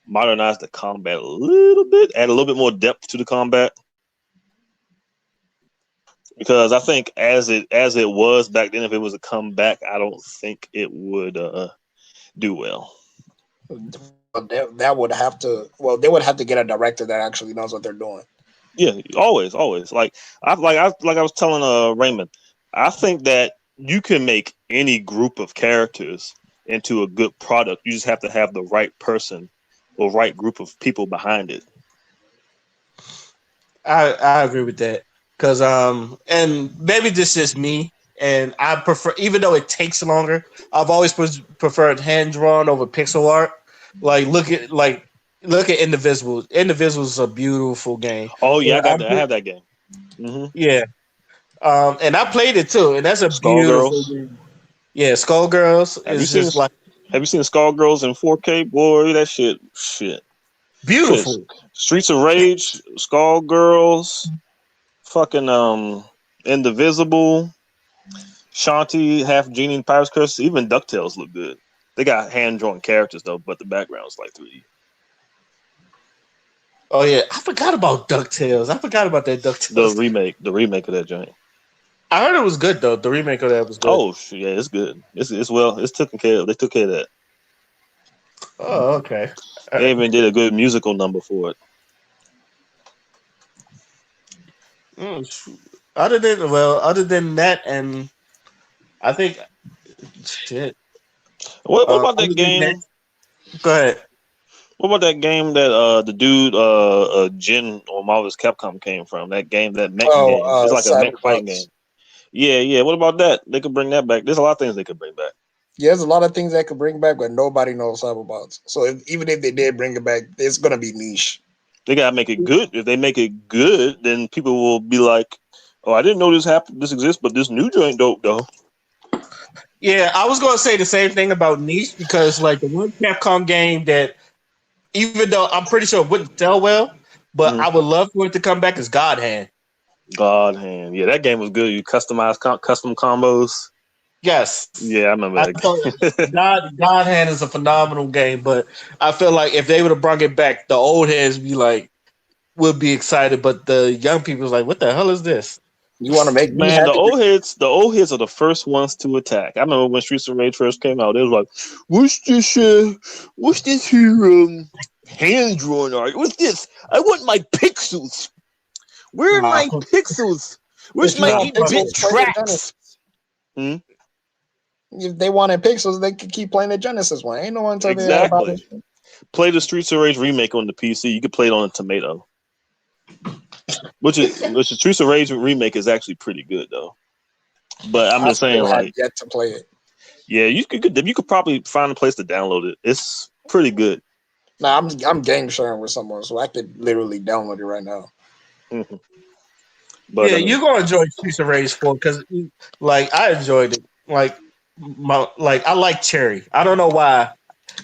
modernize the combat a little bit, add a little bit more depth to the combat. Because I think as it was back then, if it was to come back, I don't think it would do well. That would have to. Well, they would have to get a director that actually knows what they're doing. Yeah, always. Like I was telling Raymond, I think that you can make any group of characters into a good product. You just have to have the right person or right group of people behind it. I agree with that because and maybe this is me and I prefer even though it takes longer. I've always preferred hand drawn over pixel art. Like look at Indivisible. Indivisible is a beautiful game. Oh yeah, I But got that. I have that game. Mm-hmm. yeah, and I played it too, and that's a beautiful Skullgirls. game. Yeah, Skullgirls Have you is seen just like Have you seen Skullgirls in 4K? Boy, that shit. beautiful. Streets of Rage, Skullgirls, fucking Indivisible, Shanti, Half Genie, and Pirate's Curse. Even DuckTales look good. They got hand drawn characters though, but the background's like 3D. Oh yeah, I forgot about Ducktales. I forgot about that The Ducktales. remake of that joint. I heard it was good though. The remake of that was good. Oh yeah, it's good. It's well, it's taken care of. They took care of that. Oh okay. They even did a good musical number for it. Mm, other than that, and I think shit. What about Other that than that, game? go ahead. What about that game that the dude Jin or Marvel's Capcom came from? That game, that mech game. It's like a mech fighting game. Cyberpunks. Yeah. What about that? They could bring that back. There's a lot of things they could bring back. Yeah, there's a lot of things that could bring back, but nobody knows Cyberbots. So even if they did bring it back, it's gonna be niche. They gotta make it good. If they make it good, then people will be like, "Oh, I didn't know this happened. This exists, but this new joint dope though." Yeah, I was gonna say the same thing about niche because like the one Capcom game that even though I'm pretty sure it wouldn't sell well, but Mm-hmm. I would love for it to come back is God Hand. God hand, yeah, that game was good. You customize custom combos. Yes. Yeah, I remember I that thought game. God Hand is a phenomenal game, but I feel like if they would have brought it back, the old heads would be excited, but the young people's like, what the hell is this? You want to make me Man, happy? the old heads are the first ones to attack. I remember when Streets of Rage first came out, they was like, what's this here, hand drawn art? What's this? I want my pixels. Where are Nah, my pixels? Where's If you my nah, want 8-bit pixels, play the tracks? Genesis. Hmm? If they wanted pixels, they could keep playing the Genesis one. Ain't no one until they had about Exactly. it. Play the Streets of Rage remake on the PC. You could play it on a tomato. Which the Streets of Rage remake is actually pretty good though. But I'm I just saying, still have like, yet to play it. yeah, you could probably find a place to download it. It's pretty good. Nah, I'm game sharing with someone, so I could literally download it right now. Mhm. But yeah, you're gonna enjoy Streets of Rage 4 because, like, I enjoyed it. Like I like Cherry. I don't know why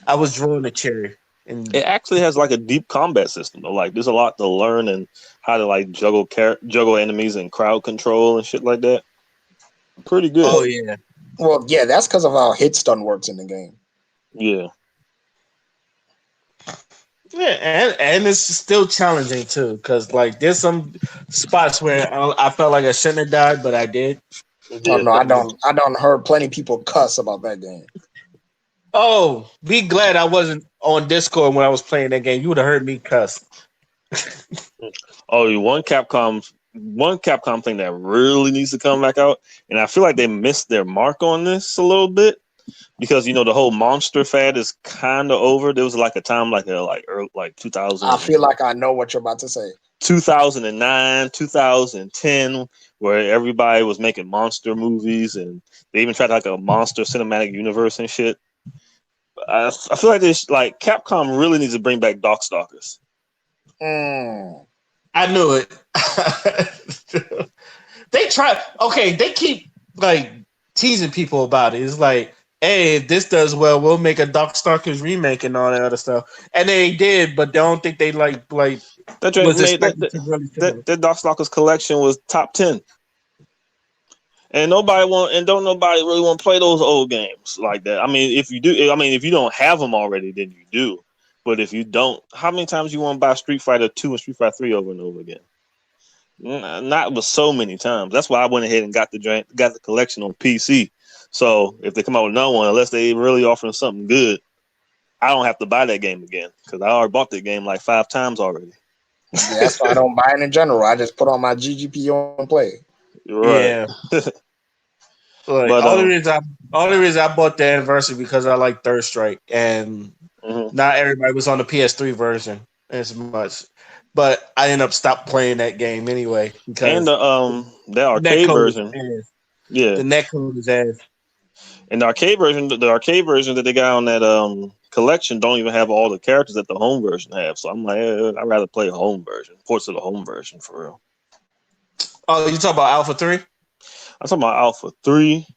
I was drawn to Cherry. it And actually has like a deep combat system. Though. Like, there's a lot to learn and how to like juggle enemies and crowd control and shit like that. Pretty good. oh yeah, Well, yeah, that's because of how hit stun works in the game. Yeah. yeah, and it's still challenging too because like there's some spots where I felt like I shouldn't have died, but I did. Oh Yeah. no, I don't heard plenty of people cuss about that game. Oh, be glad I wasn't on Discord when I was playing that game. You would have heard me cuss. Oh, one Capcom thing that really needs to come back out, and I feel like they missed their mark on this a little bit because the whole monster fad is kind of over. There was like a time like 2000 I feel like I know what you're about to say. 2009, 2010, where everybody was making monster movies and they even tried like a monster cinematic universe and shit. I feel like this like Capcom really needs to bring back Darkstalkers. Mm. I knew it. They try. Okay, they keep like teasing people about it. It's like, hey, if this does well, we'll make a Darkstalkers remake and all that other stuff. And they did, but they don't think they like That joint was made expected to really sell. that Darkstalkers collection was top 10. And don't nobody really want to play those old games like that. I mean, if you do, I mean, if you don't have them already, then you do. But if you don't, how many times you want to buy Street Fighter 2 and Street Fighter 3 over and over again? Not with so many times. That's why I went ahead and got the collection on PC. So if they come out with another one, unless they really offering something good, I don't have to buy that game again because I already bought that game like 5 times already. Yeah, that's why I don't buy it in general. I just put on my GGPO and play. Right. Yeah, like But all the reason I bought the anniversary because I like Third Strike, and mhm. not everybody was on the PS3 version as much. But I ended up stop playing that game anyway And because the the net arcade code is version, ass. yeah. The net code is ass. And the arcade version that they got on that collection don't even have all the characters that the home version have. So I'm like, I'd rather play a home version, ports of the home version for real. Oh, you talk about Alpha 3? I'm talking about Alpha 3,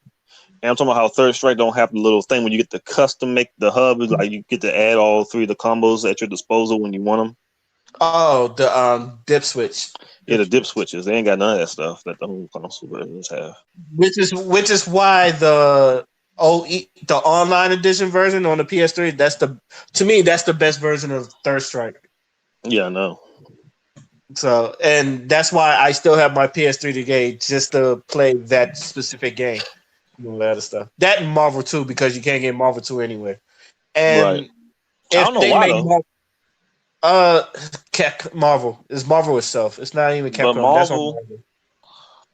and I'm talking about how Third Strike don't have the little thing when you get to custom make the hub, like you get to add all 3 of the combos at your disposal when you want them. Oh, the dip switch. Yeah, the dip switches. They ain't got none of that stuff that the home console versions have. Which is why the online edition version on the PS3 to me that's the best version of Third Strike. Yeah, I know. So and that's why I still have my PS3 today just to play that specific game. And all that other stuff. That and Marvel 2 because you can't get Marvel 2 anywhere. Right. And I if don't know they why make though. Marvel. It's Marvel itself. It's not even But Capcom. That's on Marvel, Marvel.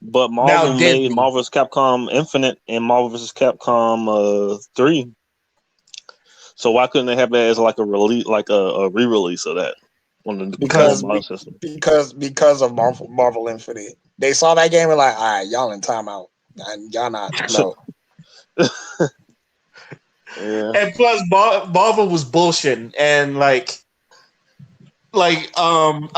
but Now Marvel made Disney. Marvel vs. Capcom Infinite and Marvel vs. Capcom 3. So why couldn't they have that as like a release, like a re-release of that on the because modern system? because of Marvel Infinite. They saw that game and like, all right, y'all in timeout. And y'all not no. Yeah. And plus Marvel was bullshitting and a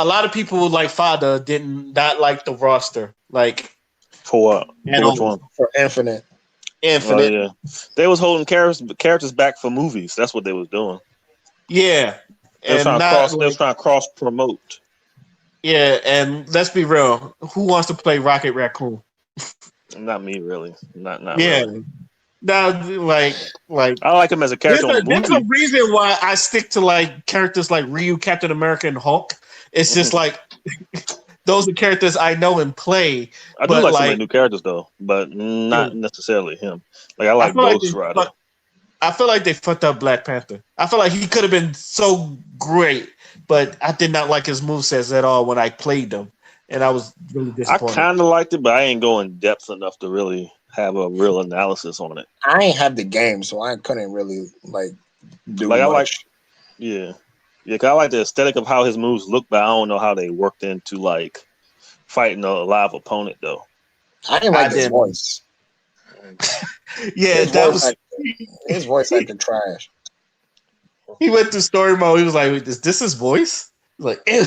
lot of people like Fada didn't not like the roster. Like For what? at For which all. one? For Infinite. Oh Infinite. yeah. They was holding characters back for movies. That's what they was doing. Yeah. They was And trying to not cross. They was like trying to cross promote. yeah, and let's be real. Who wants to play Rocket Raccoon? Not me, really. Not Yeah. really. Now like I like him as a character on the there's a movie. reason why I stick to like characters like Ryu, Captain America, and Hulk. It's just Mhm. like those are characters I know and play. I do But like some of the like, new characters though, but yeah, not necessarily him. Like I I like feel like Ghost Rider. I feel like they fucked up Black Panther. I feel like he could have been so great, but I did not like his movesets at all when I played them, and I was really I disappointed. kind of liked it, but I ain't go in depth enough to really have a real analysis on it. I ain't have the game, so I couldn't really like do Like I like, much. yeah, yeah. 'Cause I like the aesthetic of how his moves look, but I don't know how they worked into like fighting a live opponent though. I didn't I like his didn't. voice. Yeah, His that voice, was. his voice acted trash. He went through story mode. He was like, "Is this his voice?" He's like, "Ew."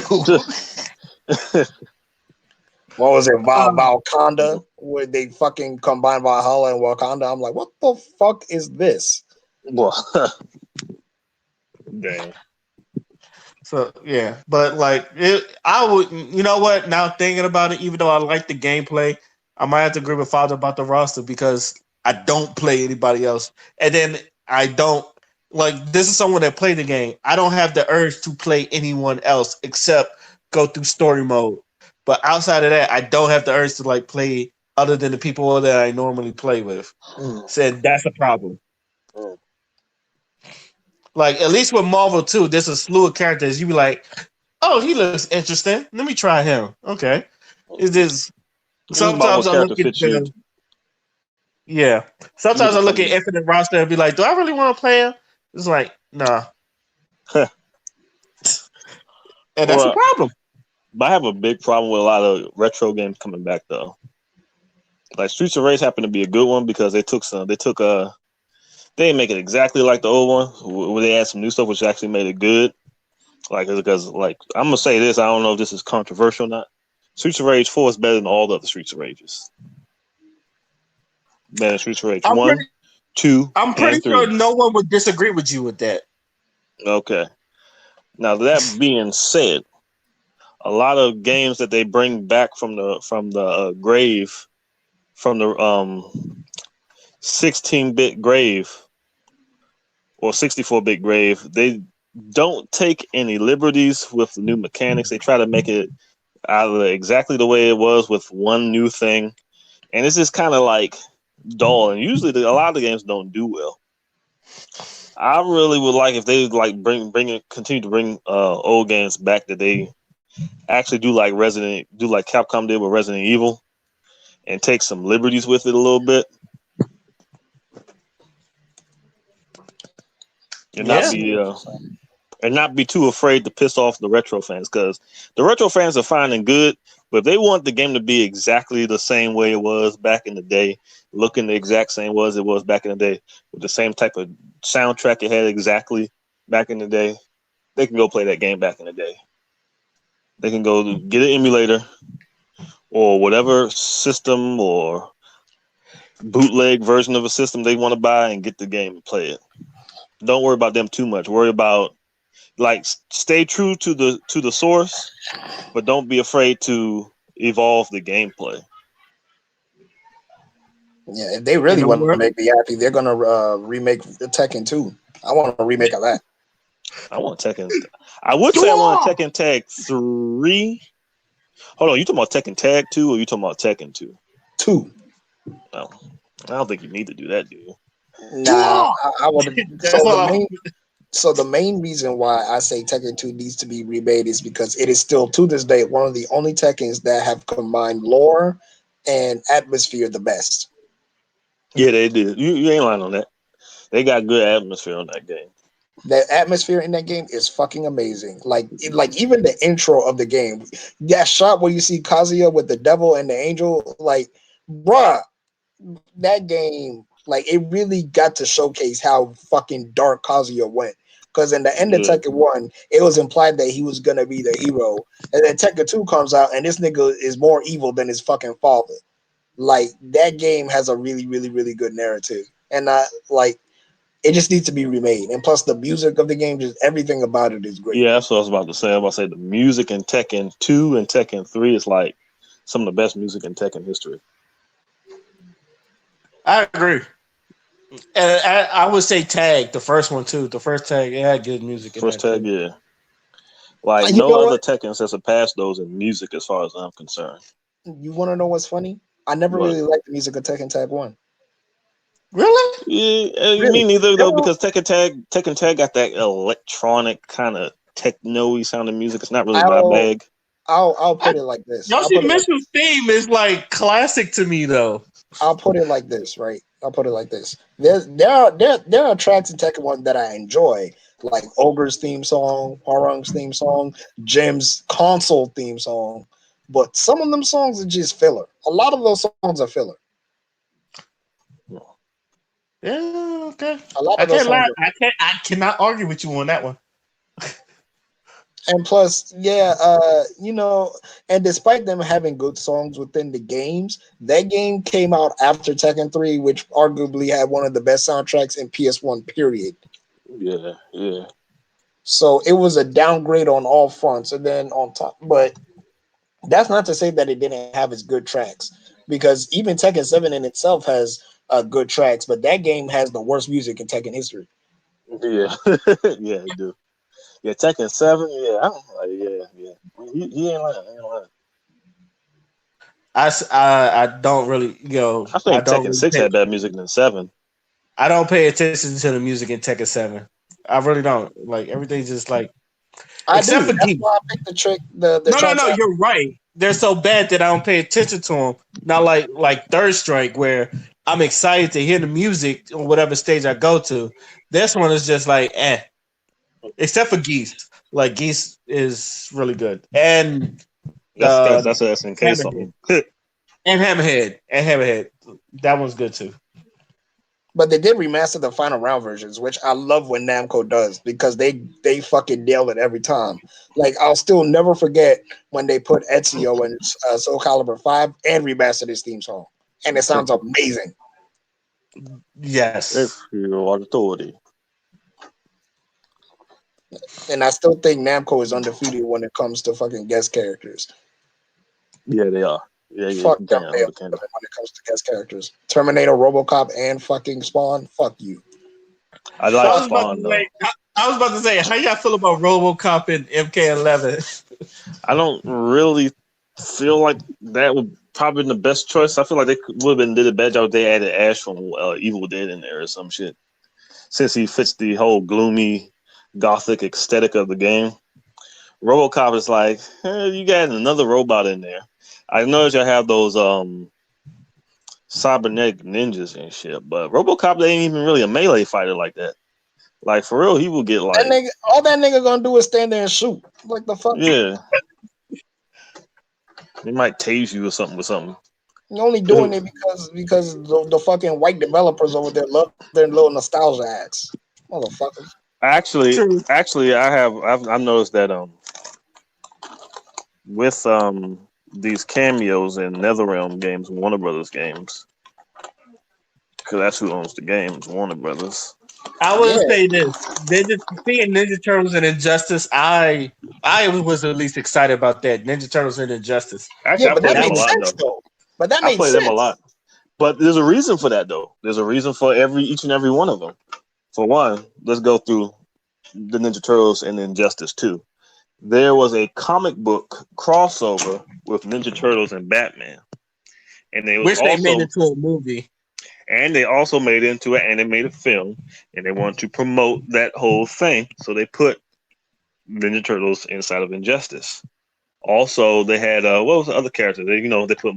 What was it, Um, Valkanda? Where they fucking combine Valhalla and Wakanda? I'm like, what the fuck is this? Well, dang. so yeah, but like, I would. You know what? Now thinking about it, even though I like the gameplay, I might have to agree with Father about the roster because I don't play anybody else, and then I don't like. This is someone that played the game. I don't have the urge to play anyone else except go through story mode. But outside of that, I don't have the urge to like play other than the people that I normally play with. Said that's a problem. Mm. Like at least with Marvel too, there's a slew of characters. You be like, oh, he looks interesting. Let me try him. Okay, is this? This Marvel Sometimes I look character at fits you. the yeah. You Sometimes can I play look at you. Infinite roster and be like, do I really want to play him? It's like, nah, and that's a Well, problem. but I have a big problem with a lot of retro games coming back though. Like Streets of Rage happened to be a good one because they didn't make it exactly like the old one, where they add some new stuff, which actually made it good. Like because like I'm gonna say this, I don't know if this is controversial or not. Streets of Rage 4 is better than all the other Streets of Rages. Better than Streets of Rage I'm 1, pretty. 2, I'm pretty and sure 3. no one would disagree with you with that. Okay. Now that being said, a lot of games that they bring back from the grave, from the 16-bit grave or 64-bit grave, they don't take any liberties with the new mechanics. They try to make it either exactly the way it was with one new thing, and it's just kind of like dull. And usually, a lot of the games don't do well. I really would like if they like continue to bring old games back that they actually do like Capcom did with Resident Evil, and take some liberties with it a little bit, and I not Yeah, see be what uh, you're saying. and not be too afraid to piss off the retro fans because the retro fans are fine and good, but if they want the game to be exactly the same way it was back in the day, looking the exact same as it was back in the day, with the same type of soundtrack it had exactly back in the day, they can go play that game back in the day. They can go get an emulator or whatever system or bootleg version of a system they want to buy and get the game and play it. Don't worry about them too much. Worry about like stay true to the source, but don't be afraid to evolve the gameplay. Yeah, if they you really know want to what? make me happy, they're gonna remake the Tekken 2. I want a remake of that. I want Tekken. I would say I want a Tekken Tag 3. Hold on, you talking about Tekken Tag 2 or you talking about Tekken 2? 2. No, I don't think you need to do that, do you? Nah, I would. That's all. So the main reason why I say Tekken 2 needs to be remade is because it is still to this day one of the only Tekkens that have combined lore and atmosphere the best. Yeah, they did. You ain't lying on that. They got good atmosphere on that game. That atmosphere in that game is fucking amazing. Like even the intro of the game, that shot where you see Kazuya with the devil and the angel, like, bruh, that game, like, it really got to showcase how fucking dark Kazuya went. Because in the end of Yeah. Tekken 1, it was implied that he was gonna be the hero, and then Tekken 2 comes out, and this nigga is more evil than his fucking father. Like that game has a really, really, really good narrative, and like it just needs to be remade. And plus, the music of the game, just everything about it is great. Yeah, that's what I was about to say. I was about to say the music in Tekken 2 and Tekken 3 is like some of the best music in Tekken history. I agree. And I would say Tag, the first one too. The first Tag, it had good music in First that tag, too. yeah. Like You no know other what? Tekken has surpassed those in music, as far as I'm concerned. You want to know what's funny? I never But really liked the music of Tekken Tag One. Really? yeah, me Really? neither though, Never. because Tekken Tag got that electronic kind of techno-y sounding music. It's not really my I'll bag. I'll I, put it like this. I'll Yoshi put it like Mitchell's theme is like classic to me though. I'll put it like this, right? I'll put it like this. There are tracks in Tekken One that I enjoy, like Ogre's theme song, Arung's theme song, Jim's console theme song. But some of them songs are just filler. A lot of those songs are filler. Yeah, okay. A lot I of those can't songs lie. are, I cannot argue with you on that one. and plus, yeah, and despite them having good songs within the games, that game came out after Tekken 3, which arguably had one of the best soundtracks in PS1, period. Yeah, yeah. So it was a downgrade on all fronts. And then on top, but that's not to say that it didn't have its good tracks, because even Tekken 7 in itself has good tracks, but that game has the worst music in Tekken history. Yeah, yeah, I do. Yeah, Tekken 7. Yeah, I don't like. Yeah, yeah. He ain't lying. He ain't lying. I don't really I think Tekken 6 had better music than 7. I don't pay attention to the music in Tekken 7. I really don't. Like everything's just like I except do. for That's Geek. why I picked the No, tracks. you're right. They're so bad that I don't pay attention to them. Not like Third Strike, where I'm excited to hear the music on whatever stage I go to. This one is just like except for Geese. Like Geese is really good, and That's because the that's a SNK Hammerhead song. and Hammerhead. That one's good too. But they did remaster the final round versions, which I love when Namco does, because they fucking nail it every time. Like I'll still never forget when they put Ezio in Soul Calibur 5 and remastered his theme song, and it sounds amazing. If Yes. you are authority. And I still think Namco is undefeated when it comes to fucking guest characters. Yeah, they are. Yeah, yeah. Fuck them, Damn, they are undefeated. when it comes to guest characters. Terminator, RoboCop, and fucking Spawn. Fuck you. I I like was about Spawn to though. say. I was about to say, how y'all feel about RoboCop and MK11? I don't really feel like that would probably been the best choice. I feel like they would have been did a better job if they added Ash from Evil Dead in there or some shit. Since he fits the whole gloomy, gothic aesthetic of the game, RoboCop is like, you got another robot in there. I know that you have those cybernetic ninjas and shit, but RoboCop they ain't even really a melee fighter like that. Like for real, he will get That like, nigga, all that nigga gonna do is stand there and shoot. Like the fuck. yeah, he might tase you or something with something. You're only doing it because the fucking white developers over there love their little nostalgia acts, motherfuckers. Actually, True. actually, I've noticed that with these cameos in NetherRealm games, Warner Brothers games, because that's who owns the games, Warner Brothers. I Yeah, would say this: seeing Ninja Turtles and Injustice. I was the least excited about that. Ninja Turtles and Injustice. yeah, Actually, I but play that them That a made was lot sense though. though. But that I made play them a sense. lot, but there's a reason for that though. There's a reason for each and every one of them. For one, let's go through the Ninja Turtles and Injustice 2. There was a comic book crossover with Ninja Turtles and Batman, and they was which they made also into a movie. made it into an animated film, and they wanted to promote that whole thing, so they put Ninja Turtles inside of Injustice. Also, they had what was the other character? They put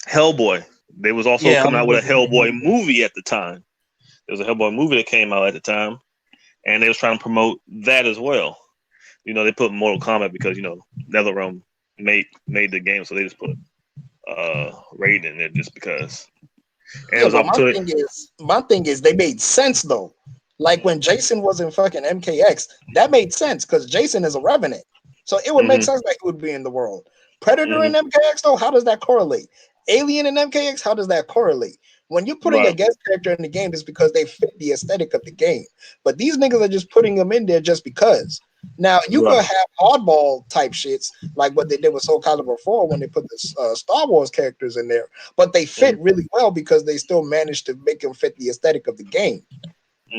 Hellboy. They was also Yeah, coming out other with a than Hellboy Hellboy. movie at the time. There was a Hellboy movie that came out at the time, and they was trying to promote that as well. They put Mortal Kombat because NetherRealm made the game, so they just put Raiden in there just because. And it Yeah, was but up to it. my thing is they made sense though. Like when Jason was in fucking MKX, that made sense because Jason is a revenant. So it would make Hmm. sense that he would be in the world. Predator in Hmm. MKX though, how does that correlate? Alien in MKX, how does that correlate? When you're putting a Right. guest character in the game, it's because they fit the aesthetic of the game. But these niggas are just putting them in there just because. Now you could Right. have oddball type shits like what they did with Soul Calibur 4 when they put the Star Wars characters in there, but they fit Mm-hmm. really well because they still managed to make them fit the aesthetic of the game.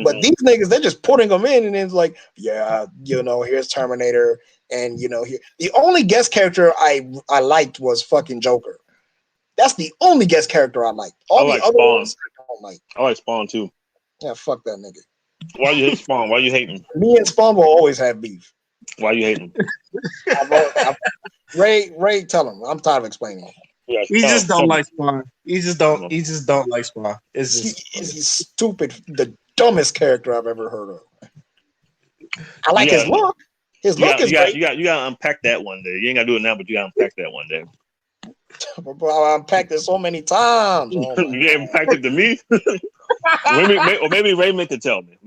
But these niggas, they're just putting them in, and it's like, yeah, here's Terminator, and here the only guest character I liked was fucking Joker. That's the only guest character I liked. I All the like other Spawn. ones I don't like. I like Spawn too. Yeah, fuck that nigga. Why you hate Spawn? Why you hating? Me and Spawn will always have beef. Why you hating? Ray, tell him. I'm tired of explaining. Yeah, He just don't like Spawn. He just don't like Spawn. It's just He's stupid. The dumbest character I've ever heard of. I like his look. His look is great. You gotta unpack that one day. You ain't gotta do it now, but you gotta unpack that one day. Bro, I unpacked it so many times. Oh You unpacked it to me. maybe Raymond can tell me.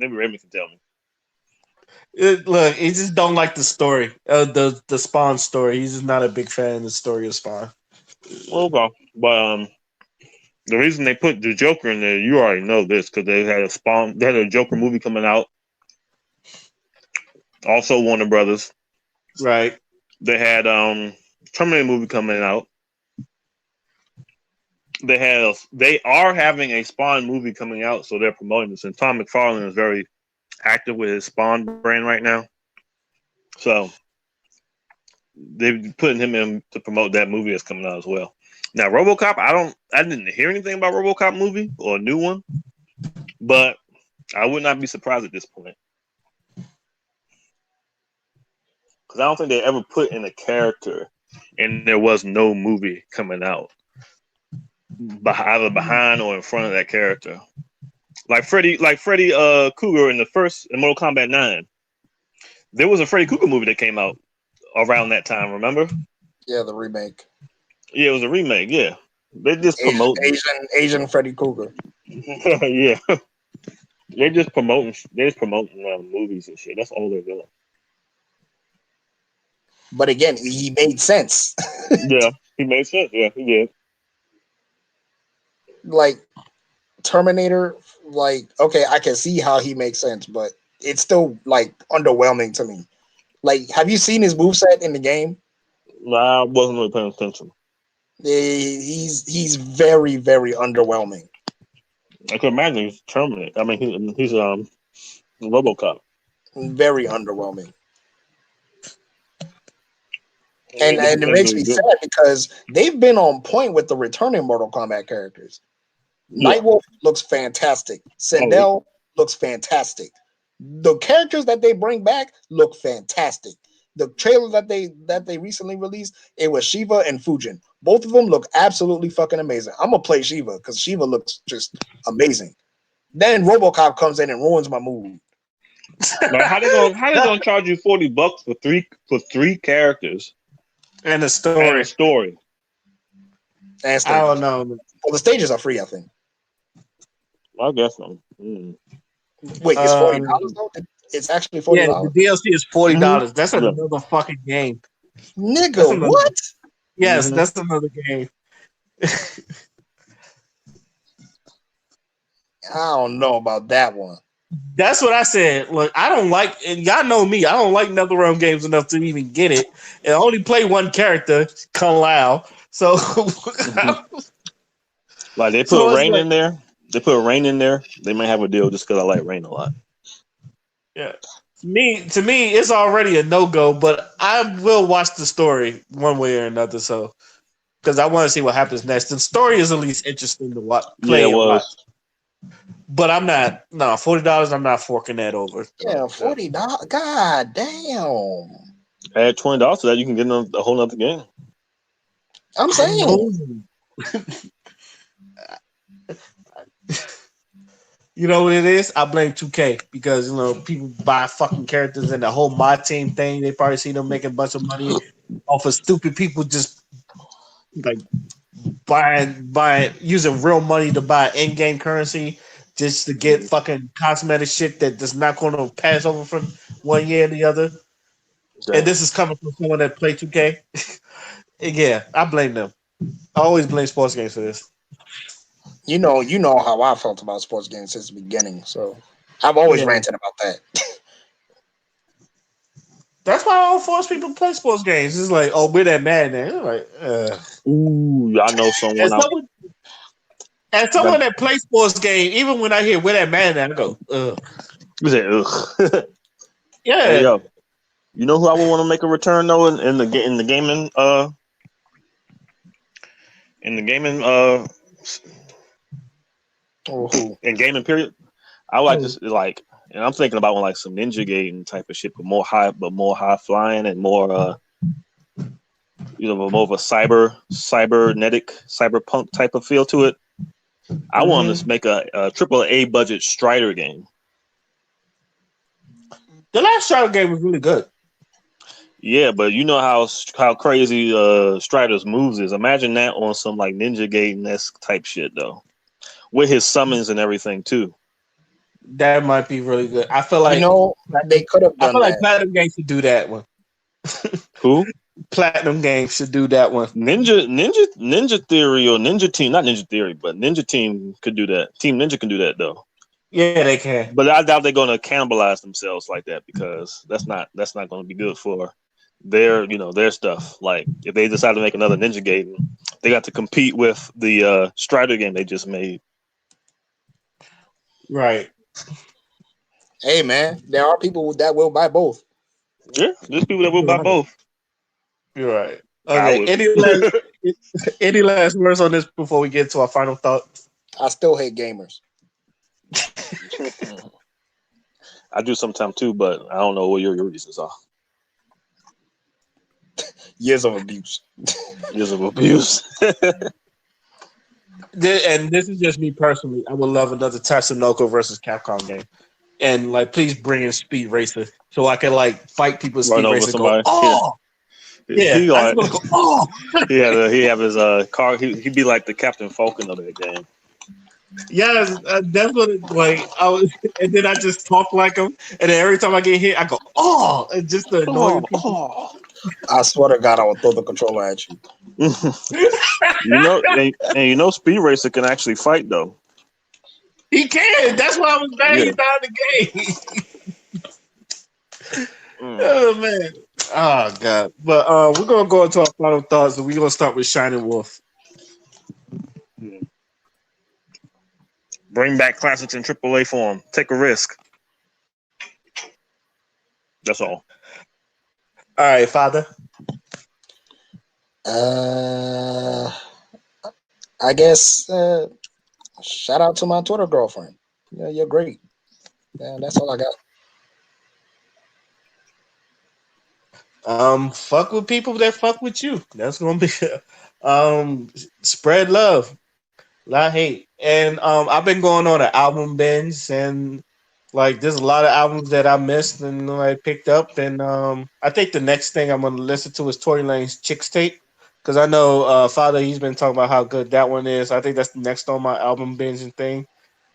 Look, he just don't like the story, the Spawn story. He's just not a big fan of the story of Spawn. Okay, but the reason they put the Joker in there, you already know this, because they had a Joker movie coming out. Also, Warner Brothers, right? They had Terminator movie coming out. They are having a Spawn movie coming out, so they're promoting this. And Tom McFarlane is very active with his Spawn brand right now, so they're putting him in to promote that movie that's coming out as well. Now, RoboCop, I didn't hear anything about RoboCop movie or a new one, but I would not be surprised at this point, because I don't think they ever put in a character and there was no movie coming out either behind or in front of that character. Like Freddy Krueger in Mortal Kombat 9. There was a Freddy Krueger movie that came out around that time, remember? Yeah, the remake. Yeah, it was a remake, yeah. They just promote Asian Freddy Krueger. yeah. They're just promoting movies and shit. That's all they're doing. But again, he made sense. Yeah, he made sense. Yeah, he did. Like Terminator, like, okay, I can see how he makes sense, but it's still like underwhelming to me. Like, have you seen his moveset in the game? Nah, I wasn't really paying attention. He's very, very underwhelming. I could imagine he's Terminator. I mean, he's RoboCop. Very underwhelming. And it makes me sad because they've been on point with the returning Mortal Kombat characters. Yeah. Nightwolf looks fantastic. Sindel looks fantastic. The characters that they bring back look fantastic. The trailer that they recently released, it was Shiva and Fujin. Both of them look absolutely fucking amazing. I'm gonna play Shiva because Shiva looks just amazing. Then RoboCop comes in and ruins my mood. Like, how they gonna charge you $40 for three characters and a story? And I don't know. Well, the stages are free, I think. I guess so. Mm. Wait, it's $40 though? It's actually $40. Yeah, the DLC is $40. Mm-hmm. That's another fucking game. Nigga, what? Yes, that's another game. I don't know about that one. That's what I said. Look, I don't like, and y'all know me, I don't like NetherRealm games enough to even get it. And I only play one character, Kung Lao. So, like, they put Rain in there. They put Rain in there. They might have a deal just because I like Rain a lot. Yeah. To me, it's already a no-go, but I will watch the story one way or another. So, because I want to see what happens next. The story is at least interesting to play and watch. But I'm not. No, $40. I'm not forking that over. Yeah, $40. God damn. Add $20 to that, you can get a whole other game. I'm saying. You know what it is? I blame 2K because people buy fucking characters and the whole mod team thing. They probably see them making a bunch of money off of stupid people just like buying using real money to buy in-game currency just to get fucking cosmetic shit that is not going to pass over from one year to the other. Damn. And this is coming from someone that played 2K. Yeah, I blame them. I always blame sports games for this. You know how I felt about sports games since the beginning, so I've always ranted about that. That's why I don't force people to play sports games. It's like, oh, we're that mad now. It's like, ooh, I know someone. As someone that plays sports game, even when I hear where that man at, I go, ugh. You say, ugh. Yeah. Hey, yo, you know who I would want to make a return though in the gaming in the gaming who? in gaming period. I like this like, and I'm thinking about one like some Ninja Gaiden type of shit, but more high flying and more more of a cybernetic cyberpunk type of feel to it. I want to make a triple A budget Strider game. The last Strider game was really good. Yeah, but you know how crazy Strider's moves is. Imagine that on some like Ninja Gaiden-esque type shit though, with his summons and everything too. That might be really good. I feel like They could have I done feel like that. Platinum Games should do that one. Who? Platinum Games should do that one. Ninja Theory or Ninja Team, not Ninja Theory, but Ninja Team could do that. Team Ninja can do that though. Yeah, they can. But I doubt they're gonna cannibalize themselves like that because that's not gonna be good for their stuff. Like if they decide to make another Ninja game, they got to compete with the Strider game they just made. Right. Hey man, there are people that will buy both. Yeah, there's people that will buy both. You're right. I Okay. would. Any last words on this before we get to our final thoughts? I still hate gamers. I do sometimes too, but I don't know what your reasons are. Years of abuse. Years of abuse. And this is just me personally. I would love another Tatsunoko versus Capcom game. And like, please bring in Speed Racer so I can like fight people. Speed Racer. Go, oh, yeah. He like, go, oh. He have his car. He'd be like the Captain Falcon of that game. Yes, that's what it like. I was, and then I just talk like him. And then every time I get hit, I go, oh, and just to annoy people. I swear to God, I will throw the controller at you. and Speed Racer can actually fight though. He can. That's why I was mad he's not in the game. Oh man. Oh god. But we're gonna go into our final thoughts, and we're gonna start with Shining Wolf. Bring back classics in AAA form. Take a risk. That's all. All right, Father. I guess shout out to my Twitter girlfriend. Yeah, you're great. Yeah, that's all I got. Fuck with people that fuck with you. That's gonna be spread love, not hate. And I've been going on an album binge, and like there's a lot of albums that I missed and I picked up. And I think the next thing I'm gonna listen to is Tory Lane's Chicks Tape. Because I know Father, he's been talking about how good that one is. I think that's next on my album binging thing.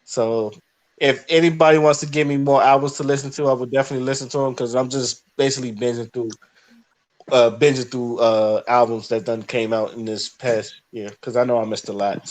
So if anybody wants to give me more albums to listen to, I would definitely listen to them because I'm just basically binging through albums that done came out in this past year. Because I know I missed a lot.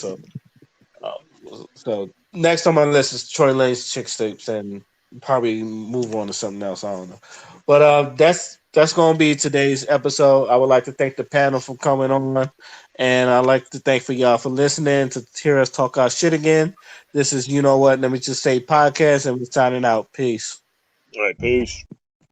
So next on my list is Troy Lane's Chicks Tapes, and probably move on to something else. I don't know. But that's going to be today's episode. I would like to thank the panel for coming on, and I'd like to thank for y'all for listening to hear us talk our shit again. This is You Know What? Let me just say podcast, and we're signing out. Peace. All right, peace.